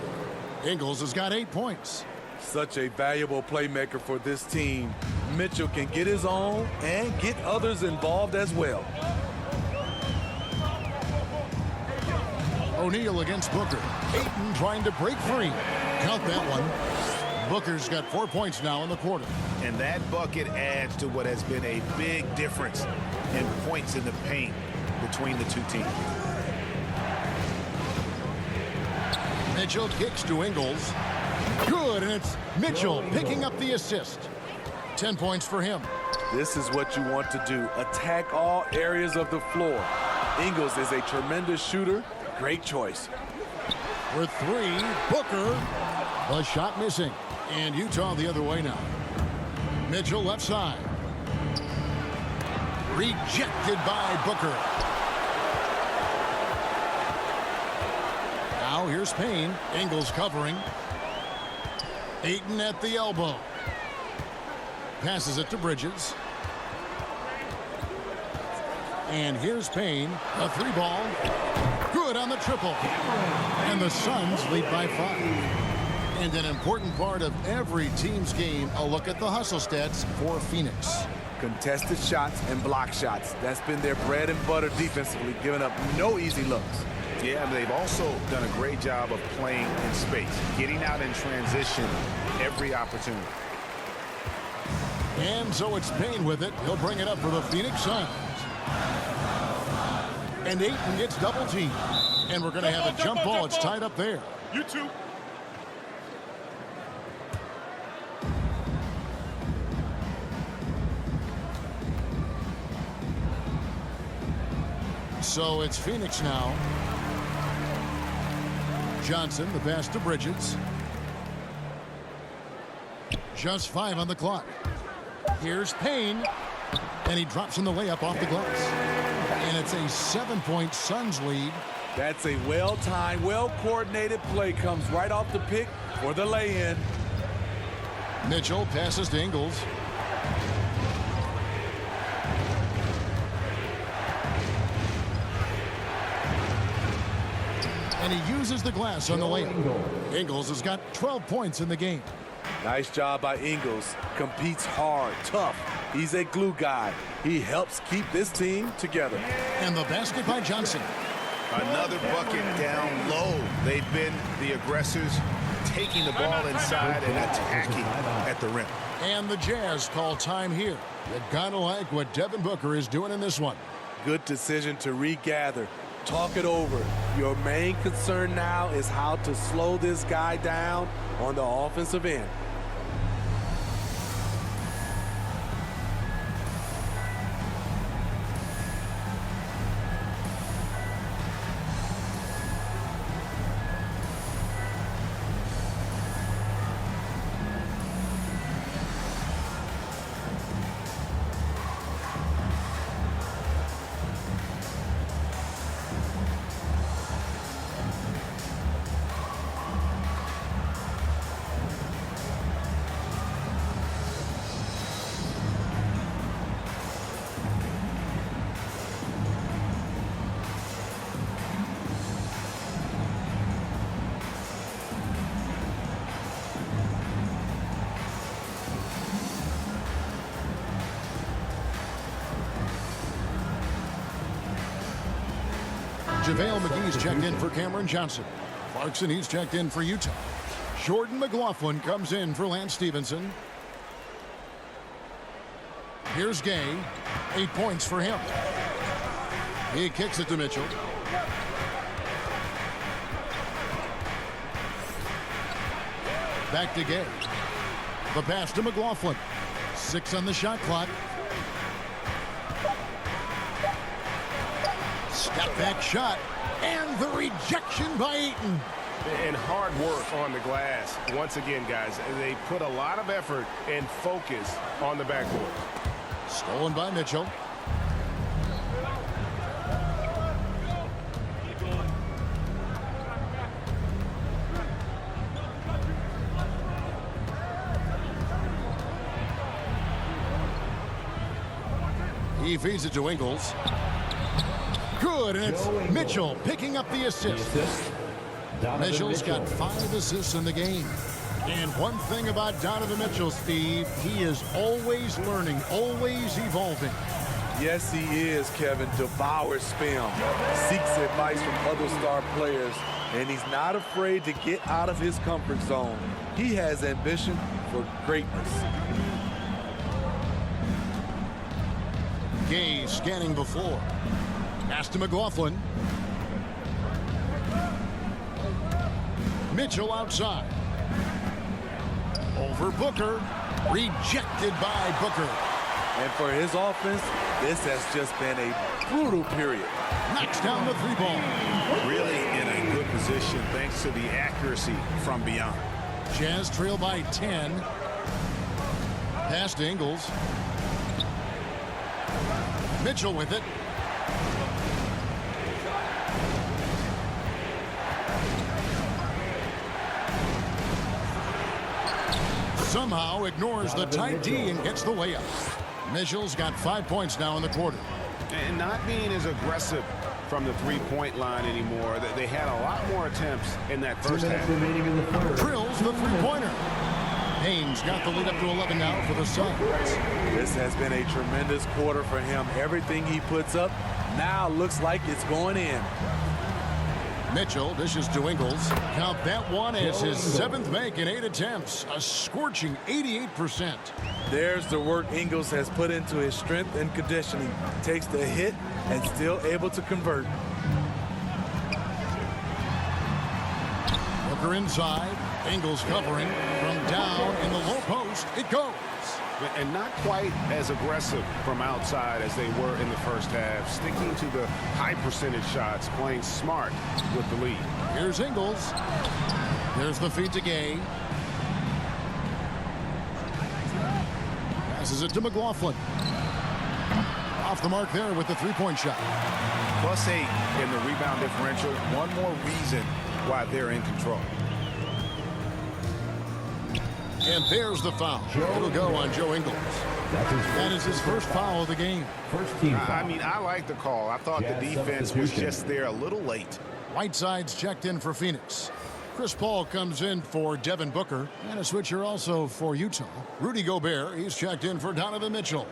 Ingles has got 8 points. Such a valuable playmaker for this team. Mitchell can get his own and get others involved as well. O'Neal against Booker. Ayton trying to break free. Count that one. Booker's got 4 points now in the quarter. And that bucket adds to what has been a big difference in points in the paint between the two teams. Mitchell kicks to Ingles. Good, and it's Mitchell picking up the assist. 10 points for him. This is what you want to do. Attack all areas of the floor. Ingles is a tremendous shooter. Great choice. For 3, Booker. The shot missing. And Utah the other way now. Mitchell left side. Rejected by Booker. Now here's Payne. Ingles covering. Ayton at the elbow. Passes it to Bridges. And here's Payne. A 3-ball. Good on the triple. And the Suns lead by 5. And an important part of every team's game, a look at the hustle stats for Phoenix. Contested shots and block shots. That's been their bread and butter defensively, giving up no easy looks. Yeah, they've also done a great job of playing in space, getting out in transition every opportunity. And so it's Payne with it. He'll bring it up for the Phoenix Suns. And Ayton gets double teamed. And we're going to have a jump ball. It's tied up there. You two. So it's Phoenix now. Johnson, the pass to Bridges. Just 5 on the clock. Here's Payne. And he drops in the layup off the glass. And it's a 7-point Suns lead. That's a well-timed, well-coordinated play. Comes right off the pick for the lay-in. Mitchell passes to Ingles. And he uses the glass on the layup. Ingles has got 12 points in the game. Nice job by Ingles. Competes hard, tough. He's a glue guy. He helps keep this team together. And the basket by Johnson. Another bucket down low. They've been the aggressors, taking the ball inside and attacking at the rim. And the Jazz call time here. You gotta like what Devin Booker is doing in this one. Good decision to regather. Talk it over. Your main concern now is how to slow this guy down on the offensive end. JaVale McGee's checked in for Cameron Johnson. Clarkson, he's checked in for Utah. Jordan McLaughlin comes in for Lance Stevenson. Here's Gay. 8 points for him. He kicks it to Mitchell. Back to Gay. The pass to McLaughlin. 6 on the shot clock. Step back shot. And the rejection by Ayton. And hard work on the glass. Once again, guys, they put a lot of effort and focus on the backboard. Stolen by Mitchell. He feeds it to Ingles. Good, and it's Mitchell picking up the assist. Mitchell's got 5 assists in the game. And one thing about Donovan Mitchell, Steve, he is always learning, always evolving. Yes, he is, Kevin. Devours film, seeks advice from other star players, and he's not afraid to get out of his comfort zone. He has ambition for greatness. Gay scanning the floor. Pass to McLaughlin. Mitchell outside. Over Booker. Rejected by Booker. And for his offense, this has just been a brutal period. Knocks down the 3-ball. Really in a good position thanks to the accuracy from beyond. Jazz trail by 10. Pass to Ingles. Mitchell with it. Somehow ignores the tight D and gets the layup. Mitchell's got 5 points now in the quarter. And not being as aggressive from the three-point line anymore. They had a lot more attempts in that first half. Drills the three-pointer. Haynes got the lead up to 11 now for the Suns. This has been a tremendous quarter for him. Everything he puts up now looks like it's going in. Mitchell dishes to Ingles. Count that one as his 7th make in 8 attempts. A scorching 88%. There's the work Ingles has put into his strength and conditioning. Takes the hit and still able to convert. Booker inside. Ingles covering from down in the low post. It goes. And not quite as aggressive from outside as they were in the first half. Sticking to the high percentage shots, playing smart with the lead. Here's Ingles. There's the feed to Gay. Passes it to McLaughlin. Off the mark there with the three-point shot. +8 in the rebound differential. One more reason why they're in control. And there's the foul. It'll go on Joe Ingles. That is his first foul of the game. First team foul. I mean, I like the call. I thought the defense was just there a little late. Whiteside's checked in for Phoenix. Chris Paul comes in for Devin Booker. And a switcher also for Utah. Rudy Gobert, he's checked in for Donovan Mitchell.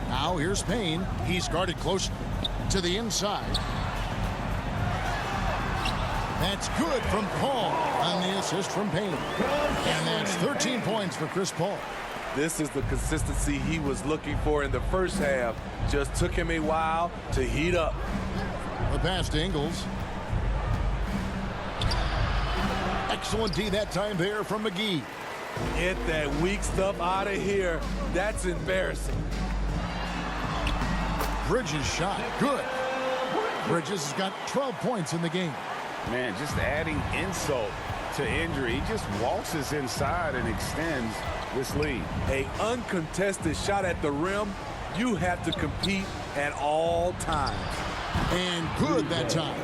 Now here's Payne. He's guarded close to the inside. That's good from Paul on the assist from Payne. And that's 13 points for Chris Paul. This is the consistency he was looking for in the first half. Just took him a while to heat up. The pass to Ingles. Excellent D that time there from McGee. Get that weak stuff out of here. That's embarrassing. Bridges shot. Good. Bridges has got 12 points in the game. Man, just adding insult to injury. He just waltzes inside and extends this lead. An uncontested shot at the rim. You have to compete at all times. And good that time.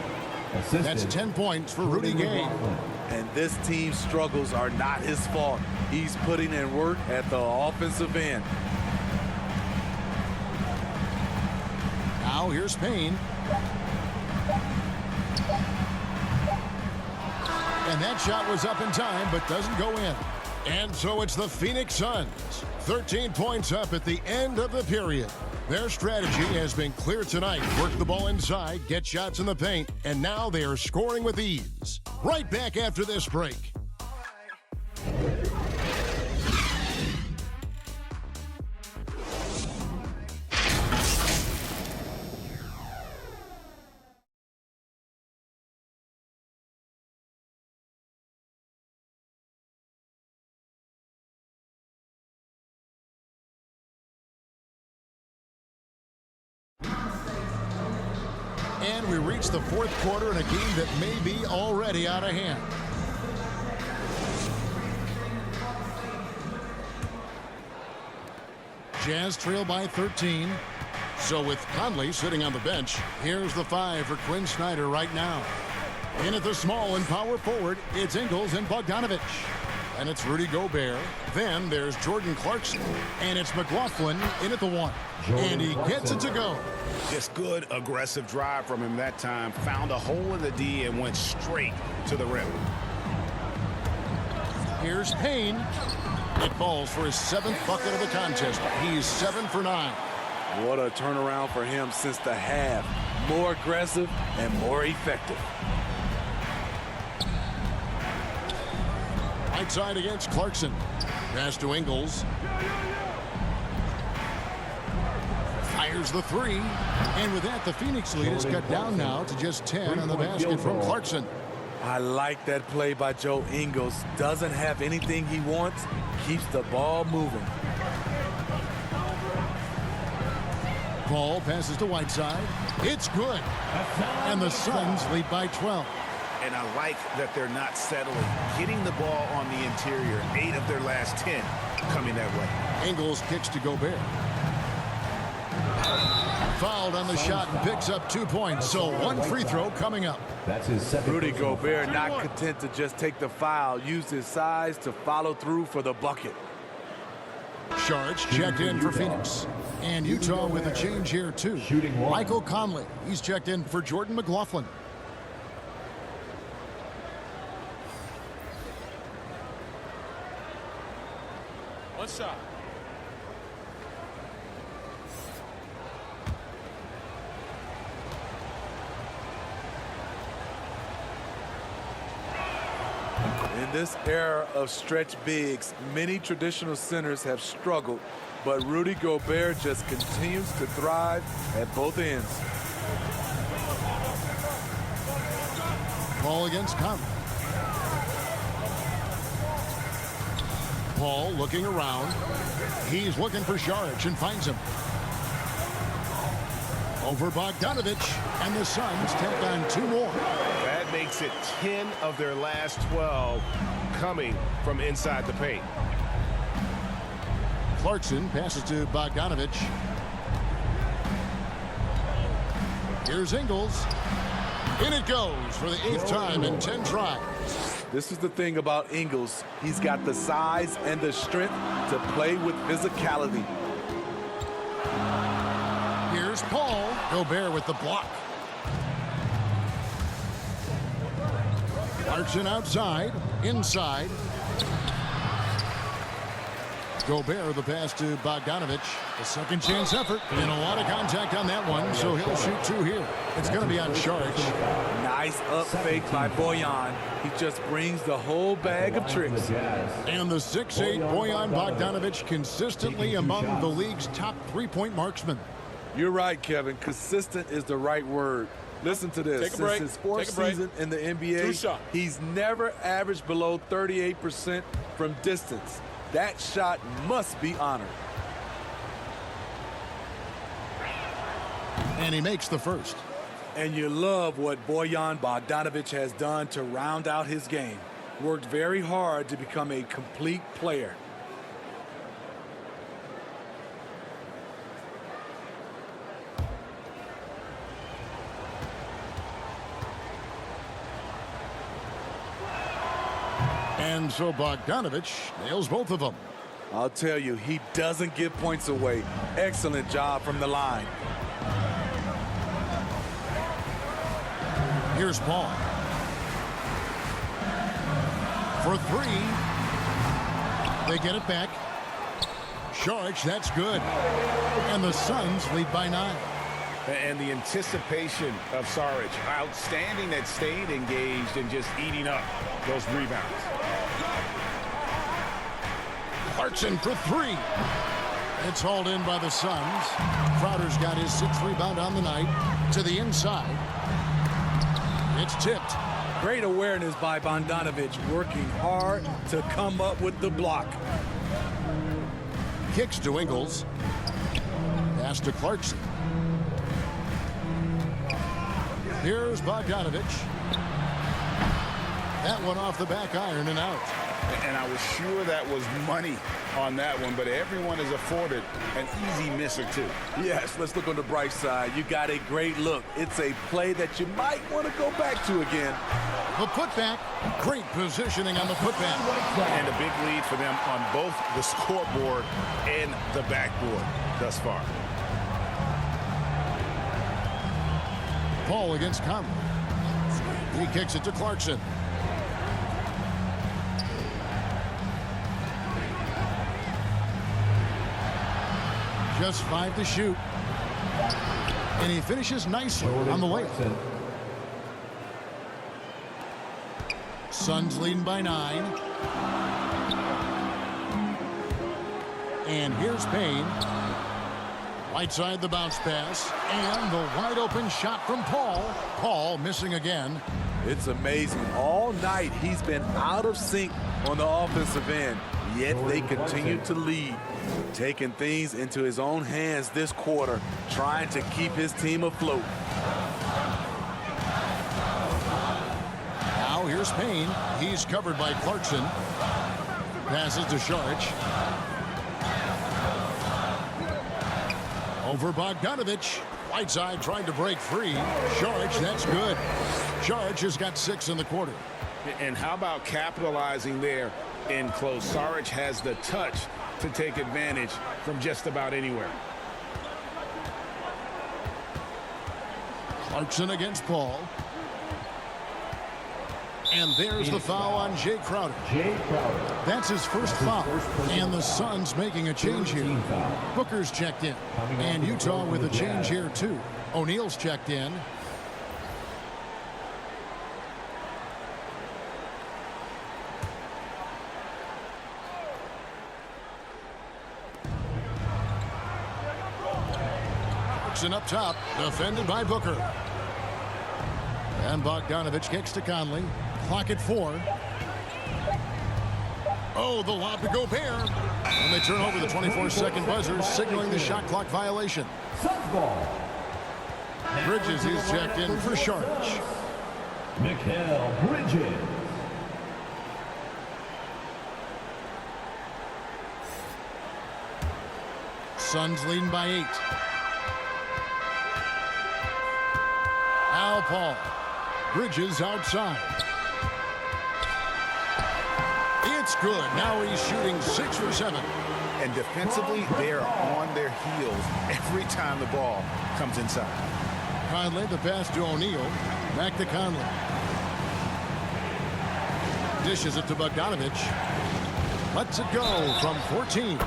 That's 10 points for Rudy Gay. And this team's struggles are not his fault. He's putting in work at the offensive end. Now here's Payne. And that shot was up in time, but doesn't go in. And so it's the Phoenix Suns. 13 points up at the end of the period. Their strategy has been clear tonight. Work the ball inside, get shots in the paint, and now they are scoring with ease. Right back after this break. And we reach the fourth quarter in a game that may be already out of hand. Jazz trail by 13. So with Conley sitting on the bench, here's the 5 for Quinn Snyder right now. In at the small and power forward, it's Ingles and Bogdanovich. And it's Rudy Gobert. Then there's Jordan Clarkson. And it's McLaughlin in at the 1. And he gets it to go. Just good aggressive drive from him that time. Found a hole in the D and went straight to the rim. Here's Payne. It falls for his 7th bucket of the contest. He's 7 for 9. What a turnaround for him since the half. More aggressive and more effective. Right side against Clarkson. Pass to Ingles. Fires the 3. And with that, the Phoenix lead is cut down now to just 10 on the basket from Clarkson. I like that play by Joe Ingles. Doesn't have anything he wants. Keeps the ball moving. Ball passes to Whiteside. It's good. And the Suns lead by 12. And I like that they're not settling. Getting the ball on the interior. 8 of their last 10 coming that way. Ingles kicks to Gobert. Fouled on the shot and picks up 2 points. So one free throw coming up. That's his second. Rudy Gobert not content to just take the foul, used his size to follow through for the bucket. Saric checked in for Phoenix. And Utah with a change here, too. Shooting one. Michael Conley. He's checked in for Jordan McLaughlin. One shot. In this era of stretch bigs, many traditional centers have struggled, but Rudy Gobert just continues to thrive at both ends. Ball against Conley. Paul looking around. He's looking for Saric and finds him. Over Bogdanovich, and the Suns take on 2 more. That makes it 10 of their last 12 coming from inside the paint. Clarkson passes to Bogdanovich. Here's Ingles. In it goes for the 8th time in 10 tries. This is the thing about Ingles. He's got the size and the strength to play with physicality. Here's Paul. Gobert with the block. Clarkson outside. Inside. Gobert the pass to Bogdanovich. A second chance effort. And a lot of contact on that one, so he'll shoot 2 here. It's going to be on Saric. Nice up fake by Bojan. He just brings the whole bag of tricks. And the 6'8" Bojan Bogdanovich consistently among the league's top 3-point marksmen. You're right, Kevin. Consistent is the right word. Listen to this. Take a break. Since his 4th Take a break. season in the 2 NBA, shots. he's never averaged below 38% from distance. That shot must be honored. And he makes the first. And you love what Bojan Bogdanovich has done to round out his game. Worked very hard to become a complete player. And so Bogdanovich nails both of them. I'll tell you, he doesn't give points away. Excellent job from the line. Here's Paul. For 3. They get it back. Saric, that's good. And the Suns lead by 9. And the anticipation of Saric, outstanding at staying engaged and just eating up those rebounds. Clarkson for 3. It's hauled in by the Suns. Crowder's got his 6th rebound on the night. To the inside. It's tipped. Great awareness by Bogdanovich, working hard to come up with the block. Kicks to Ingles. Pass to Clarkson. Here's Bogdanovich. That one off the back iron and out. And I was sure that was money on that one, but everyone is afforded an easy miss or 2. Yes, let's look on the bright side. You got a great look. It's a play that you might want to go back to again. The putback. Great positioning on the putback. And a big lead for them on both the scoreboard and the backboard thus far. Paul against Conley. He kicks it to Clarkson. Just 5 to shoot. And he finishes nicely on the layup. Suns leading by 9. And here's Payne. Right side the bounce pass. And the wide open shot from Paul. Paul missing again. It's amazing. All night he's been out of sync on the offensive end. Yet they continue to lead. Taking things into his own hands this quarter. Trying to keep his team afloat. Now here's Payne. He's covered by Clarkson. Passes to Saric. Over Bogdanovich. Whiteside trying to break free. Saric, that's good. Saric has got 6 in the quarter. And how about capitalizing there in close? Saric has the touch to take advantage from just about anywhere. Clarkson against Paul. And there's the foul on Jay Crowder. That's his first foul. And the Suns making a change here. Booker's checked in. And Utah with a change here too. O'Neal's checked in. Clarkson up top, defended by Booker. And Bogdanovich kicks to Conley. Clock at 4. Oh, the lob to Gobert. And they turn over the 24-second buzzer, signaling the shot clock violation. Bridges is checked in for Saric. Mikal Bridges. Suns leading by 8. Al Paul. Bridges outside. It's good. Now he's shooting 6 for 7. And defensively, they are on their heels every time the ball comes inside. Conley, the pass to O'Neal. Back to Conley. Dishes it to Bogdanovich. Lets it go from 14.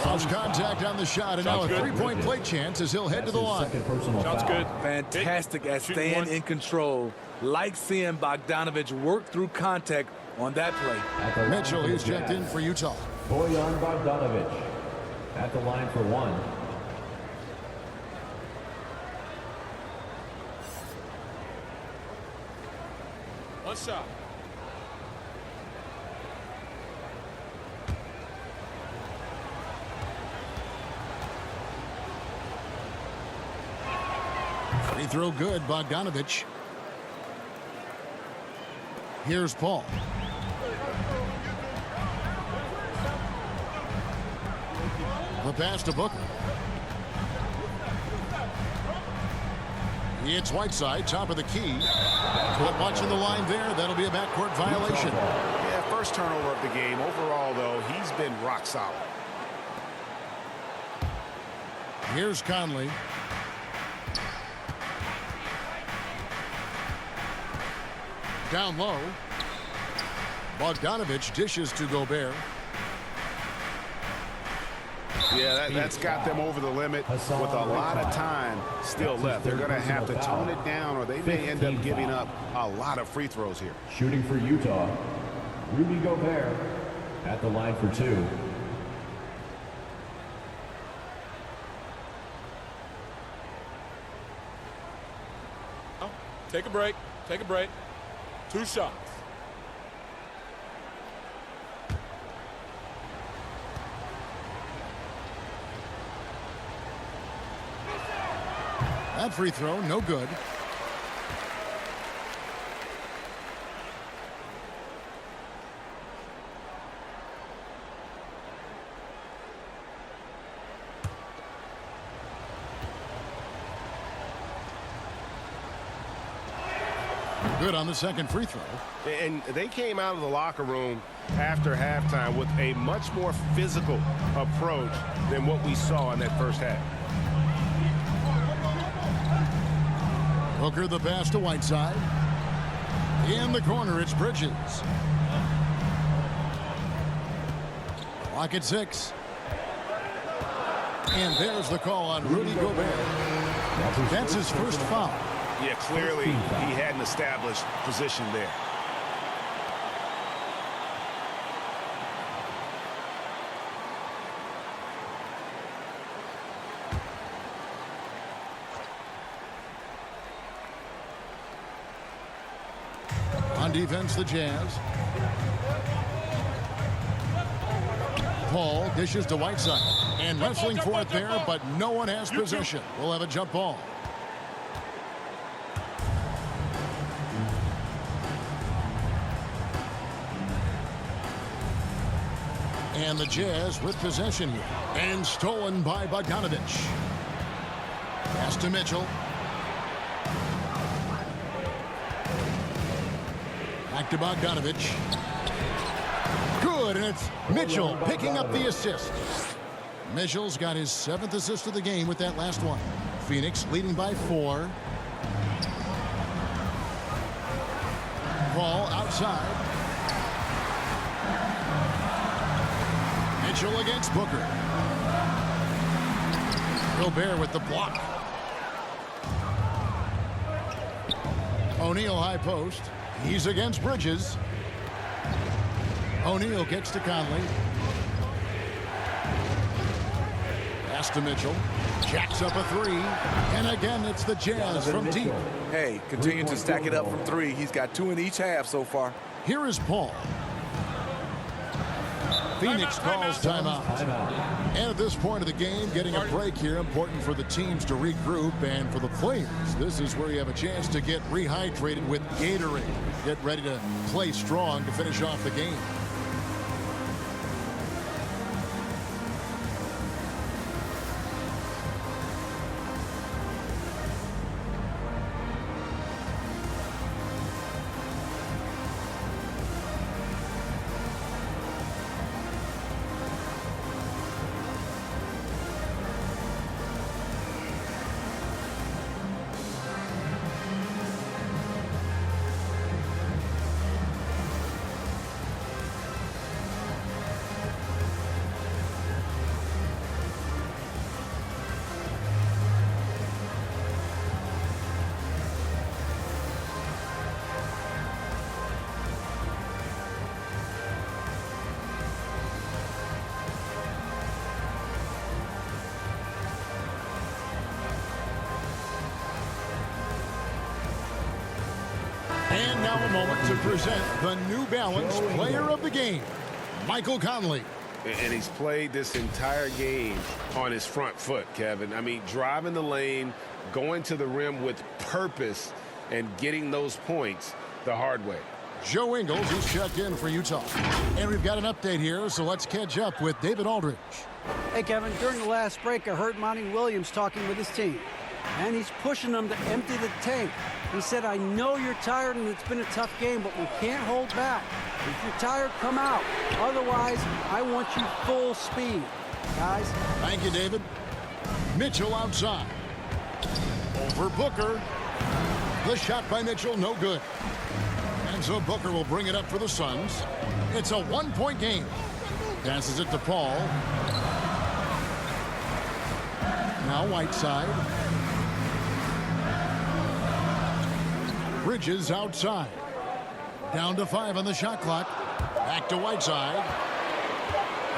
Lost contact on the shot, and now a 3-point play chance as he'll head to the line. Sounds good. Fantastic at staying in control. Like seeing Bogdanovich work through contact on that play. Mitchell, he's checked in for Utah. Bojan Bogdanovich at the line for 1. One shot. Free throw good, Bogdanovich. Here's Paul. The pass to Booker. It's Whiteside, top of the key. But watching the line there, that'll be a backcourt violation. Yeah, first turnover of the game. Overall, though, he's been rock solid. Here's Conley. Down low. Bogdanovich dishes to Gobert. Yeah, that's got them over the limit with a lot of time still left. They're going to have to tone it down, or they may end up giving up a lot of free throws here. Shooting for Utah, Rudy Gobert at the line for 2. Take a break. Take a break. 2 shots. That free throw, no good. Good on the second free throw. And they came out of the locker room after halftime with a much more physical approach than what we saw in that first half. Booker the pass to Whiteside. In the corner, it's Bridges. Clock at 6. And there's the call on Rudy Gobert. That's his first foul. Yeah, clearly he had an established position there. On defense, the Jazz. Paul dishes to Whiteside. And wrestling for it there, but no one has possession. We'll have a jump ball. And the Jazz with possession here. And stolen by Bogdanovich. Pass to Mitchell. Back to Bogdanovich. Good, and it's Mitchell picking up the assist. Mitchell's got his 7th assist of the game with that last one. Phoenix leading by 4. Ball outside. Mitchell against Booker. Gobert with the block. O'Neal high post. He's against Bridges. O'Neal gets to Conley. Pass to Mitchell. Jacks up a 3. And again, it's the Jazz from deep. Hey, continue to stack it up from 3. He's got 2 in each half so far. Here is Paul. Phoenix calls timeout. And at this point of the game, getting a break here, important for the teams to regroup, and for the players, this is where you have a chance to get rehydrated with Gatorade. Get ready to play strong to finish off the game. And now a moment to present the New Balance Player of the Game, Michael Conley. And he's played this entire game on his front foot, Kevin. I mean, driving the lane, going to the rim with purpose, and getting those points the hard way. Joe Ingles is checked in for Utah. And we've got an update here, so let's catch up with David Aldridge. Hey, Kevin, during the last break, I heard Monty Williams talking with his team. And he's pushing them to empty the tank. He said, I know you're tired and it's been a tough game, but we can't hold back. If you're tired, come out. Otherwise, I want you full speed. Guys. Thank you, David. Mitchell outside. Over Booker. The shot by Mitchell, no good. And so Booker will bring it up for the Suns. It's a one-point game. Passes it to Paul. Now Whiteside. Bridges outside. Down to 5 on the shot clock. Back to Whiteside.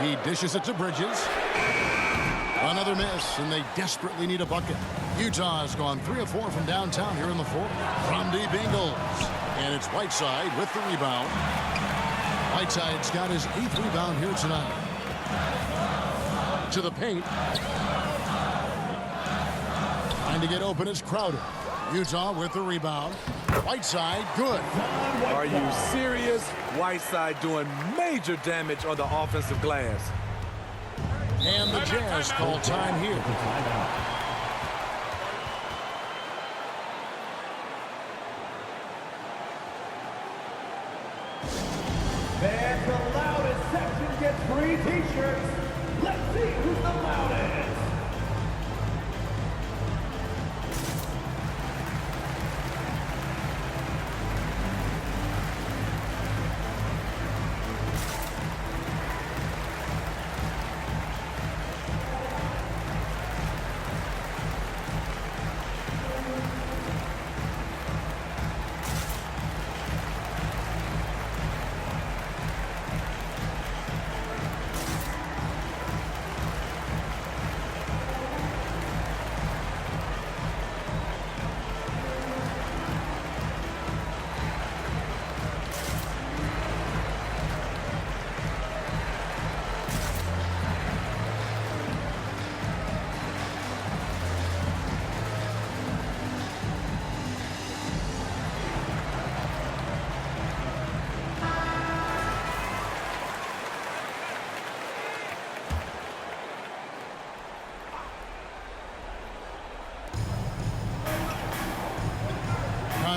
He dishes it to Bridges. Another miss, and they desperately need a bucket. Utah has gone 3 of 4 from downtown here in the fourth. From deep Ingles. And it's Whiteside with the rebound. Whiteside's got his 8th rebound here tonight. To the paint. Trying to get open is Crowder. Utah with the rebound. Whiteside, good. Are you serious? Whiteside doing major damage on the offensive glass. And the Jazz call time here. And the loudest section gets free t-shirts. Let's see who's the loudest.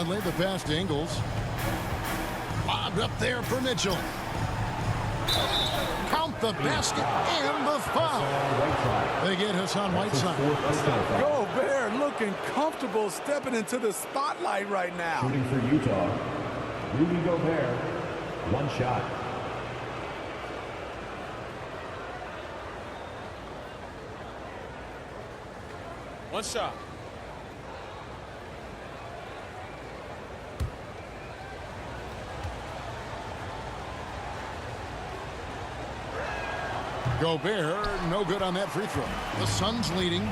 Conley, the pass to Ingles. Lobbed up there for Mitchell. Count the basket and the foul. They get Hassan Whiteside. Gobert looking comfortable stepping into the spotlight right now. Shooting for Utah, Rudy Gobert, one shot. One shot. Gobert, no good on that free throw. The Suns leading.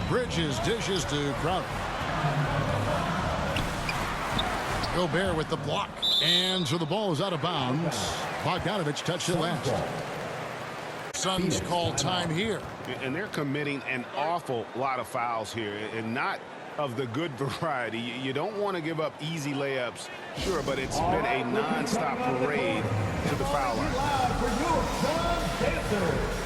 Bridges dishes to Crowder. Gobert with the block. And so the ball is out of bounds. Bogdanovich touched it last. Suns call time here. And they're committing an awful lot of fouls here, and not of the good variety. You don't want to give up easy layups, sure, but it's been a non-stop parade to the foul line. For your Suns dancers.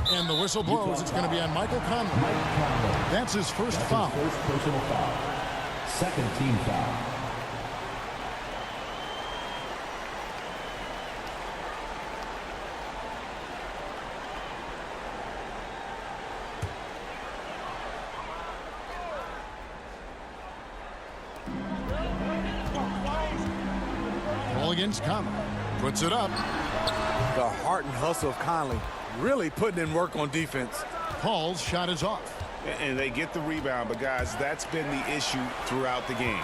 And the whistle blows. It's going to be on Michael Conley. That's his first foul. First personal foul. Second team foul. Ball against Conley. Puts it up. The heart and hustle of Conley really putting in work on defense. Paul's shot is off. And they get the rebound, but guys, that's been the issue throughout the game.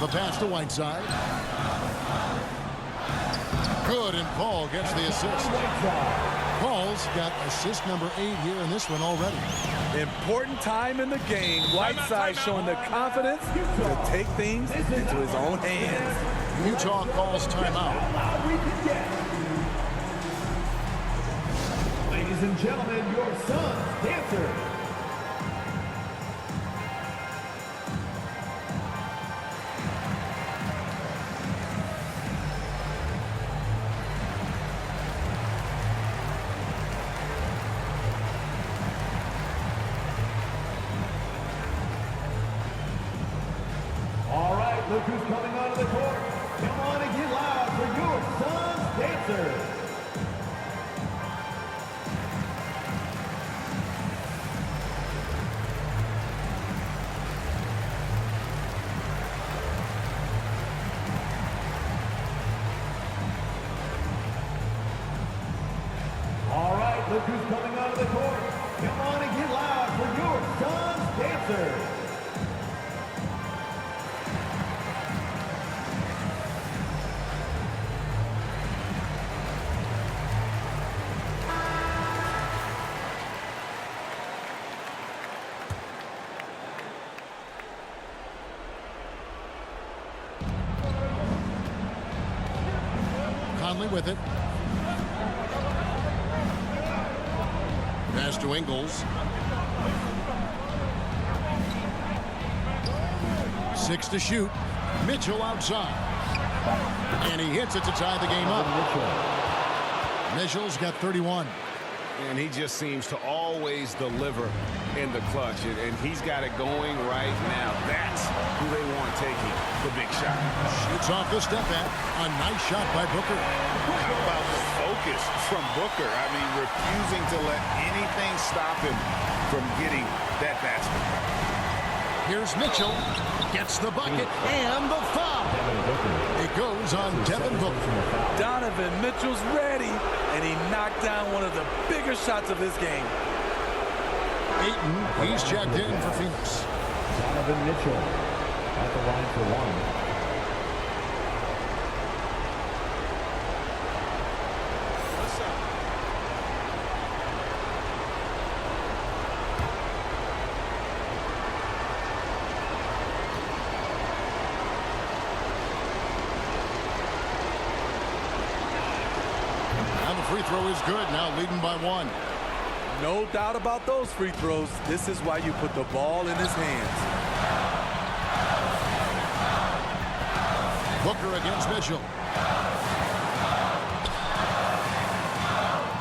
The pass to Whiteside. Good, and Paul gets the assist. Paul's got assist number 8 here in this one already. Important time in the game. Whiteside showing the confidence to take things into his own hands. Utah calls timeout. Ladies and gentlemen, your Suns dancers. All right, look who's coming onto the court. Come on and get loud for your Suns dancers. All right, look who's coming onto the court. Come on and get loud for your Suns dancers. Conley with it. Pass to Ingles. 6 to shoot. Mitchell outside. And he hits it to tie the game up. Mitchell's got 31. And he just seems to always deliver in the clutch. And he's got it going right now. That's who they want taking the big shot. Shoots off the step back. A nice shot by Booker. How about the focus from Booker? I mean, refusing to let anything stop him from getting that basket. Here's Mitchell. Gets the bucket and the foul. It goes on Devin Booker. Donovan Mitchell's ready, and he knocked down one of the bigger shots of his game. Ayton, he's checked in for Phoenix. Donovan Mitchell at the line for one. Free throw is good, now leading by one. No doubt about those free throws. This is why you put the ball in his hands. Booker against Mitchell.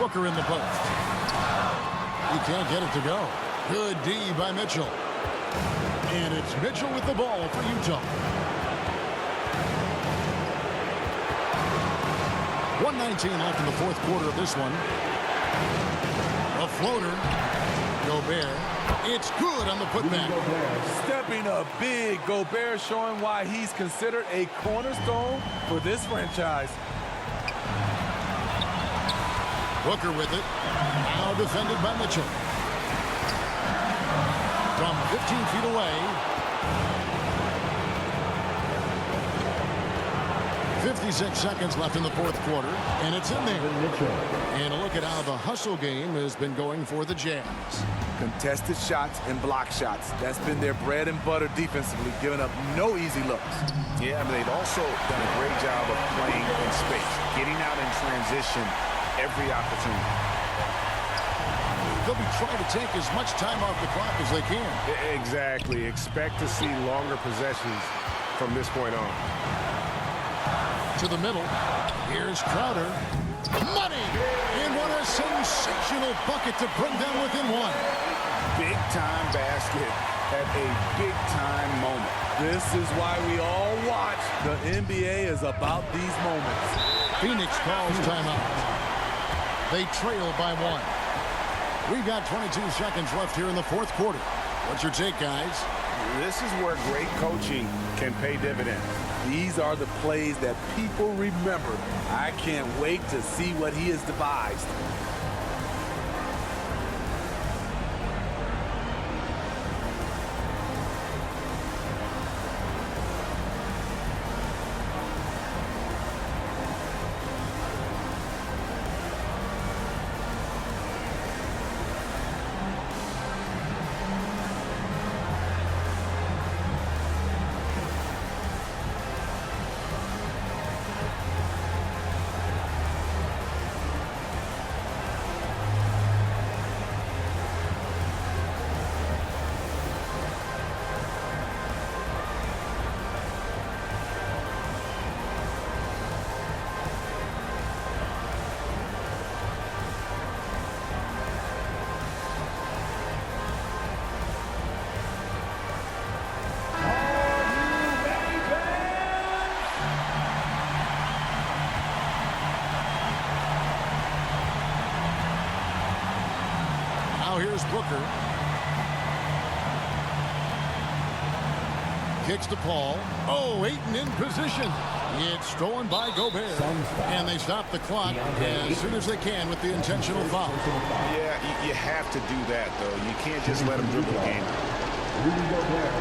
Booker in the post. He can't get it to go. Good D by Mitchell. And it's Mitchell with the ball for Utah. 1:19 left in the fourth quarter of this one. A floater. Gobert. It's good on the putback. Stepping up big. Gobert showing why he's considered a cornerstone for this franchise. Booker with it. Now defended by Mitchell. From 15 feet away. 56 seconds left in the fourth quarter, and it's in there. And a look at how the hustle game has been going for the Jazz. Contested shots and block shots. That's been their bread and butter defensively, giving up no easy looks. Yeah, but they've also done a great job of playing in space, getting out in transition every opportunity. They'll be trying to take as much time off the clock as they can. Exactly. Expect to see longer possessions from this point on. To the middle. Here's Crowder. Money! And what a sensational bucket to bring them within one. Big-time basket at a big-time moment. This is why we all watch. The NBA is about these moments. Phoenix calls timeout. They trail by one. We've got 22 seconds left here in the fourth quarter. What's your take, guys? This is where great coaching can pay dividends. These are the plays that people remember. I can't wait to see what he has devised. Here's Booker. Kicks to Paul. Oh, Ayton in position. It's stolen by Gobert. And they stop the clock as soon as they can with the intentional foul. Yeah, you have to do that, though. You can't just let them dribble the game. Rudy Gobert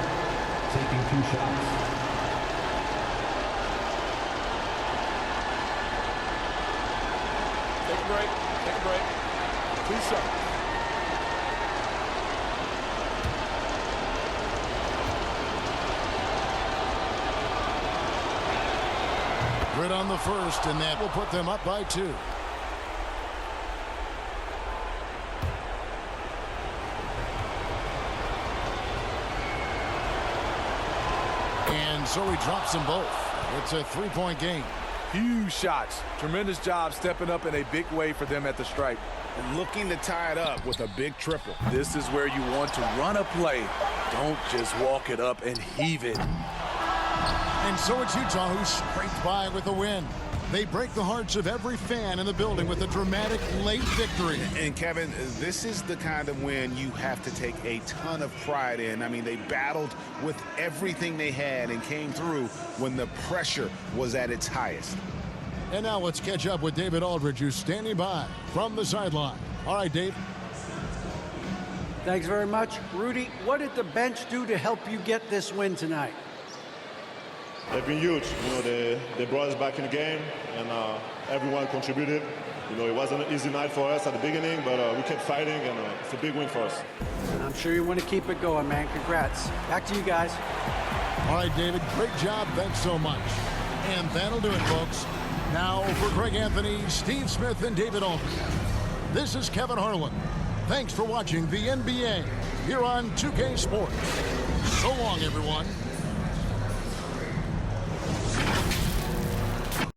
taking 2 shots. Take a break. Take a break. 2 shots. Good on the first, and that will put them up by 2. And so he drops them both. It's a 3-point game. Huge shots. Tremendous job stepping up in a big way for them at the stripe. And looking to tie it up with a big triple. This is where you want to run a play. Don't just walk it up and heave it. And so it's Utah who scraped by with a win. They break the hearts of every fan in the building with a dramatic late victory. And Kevin, this is the kind of win you have to take a ton of pride in. I mean, they battled with everything they had and came through when the pressure was at its highest. And now let's catch up with David Aldridge, who's standing by from the sideline. All right, Dave. Thanks very much. Rudy, what did the bench do to help you get this win tonight? They've been huge. You know, they brought us back in the game, and everyone contributed. You know, it wasn't an easy night for us at the beginning, but we kept fighting, and it's a big win for us. I'm sure you want to keep it going, man. Congrats. Back to you guys. All right, David, great job. Thanks so much. And that'll do it, folks. Now for Greg Anthony, Steve Smith, and David Aldridge. This is Kevin Harlan. Thanks for watching the NBA here on 2K Sports. So long, everyone.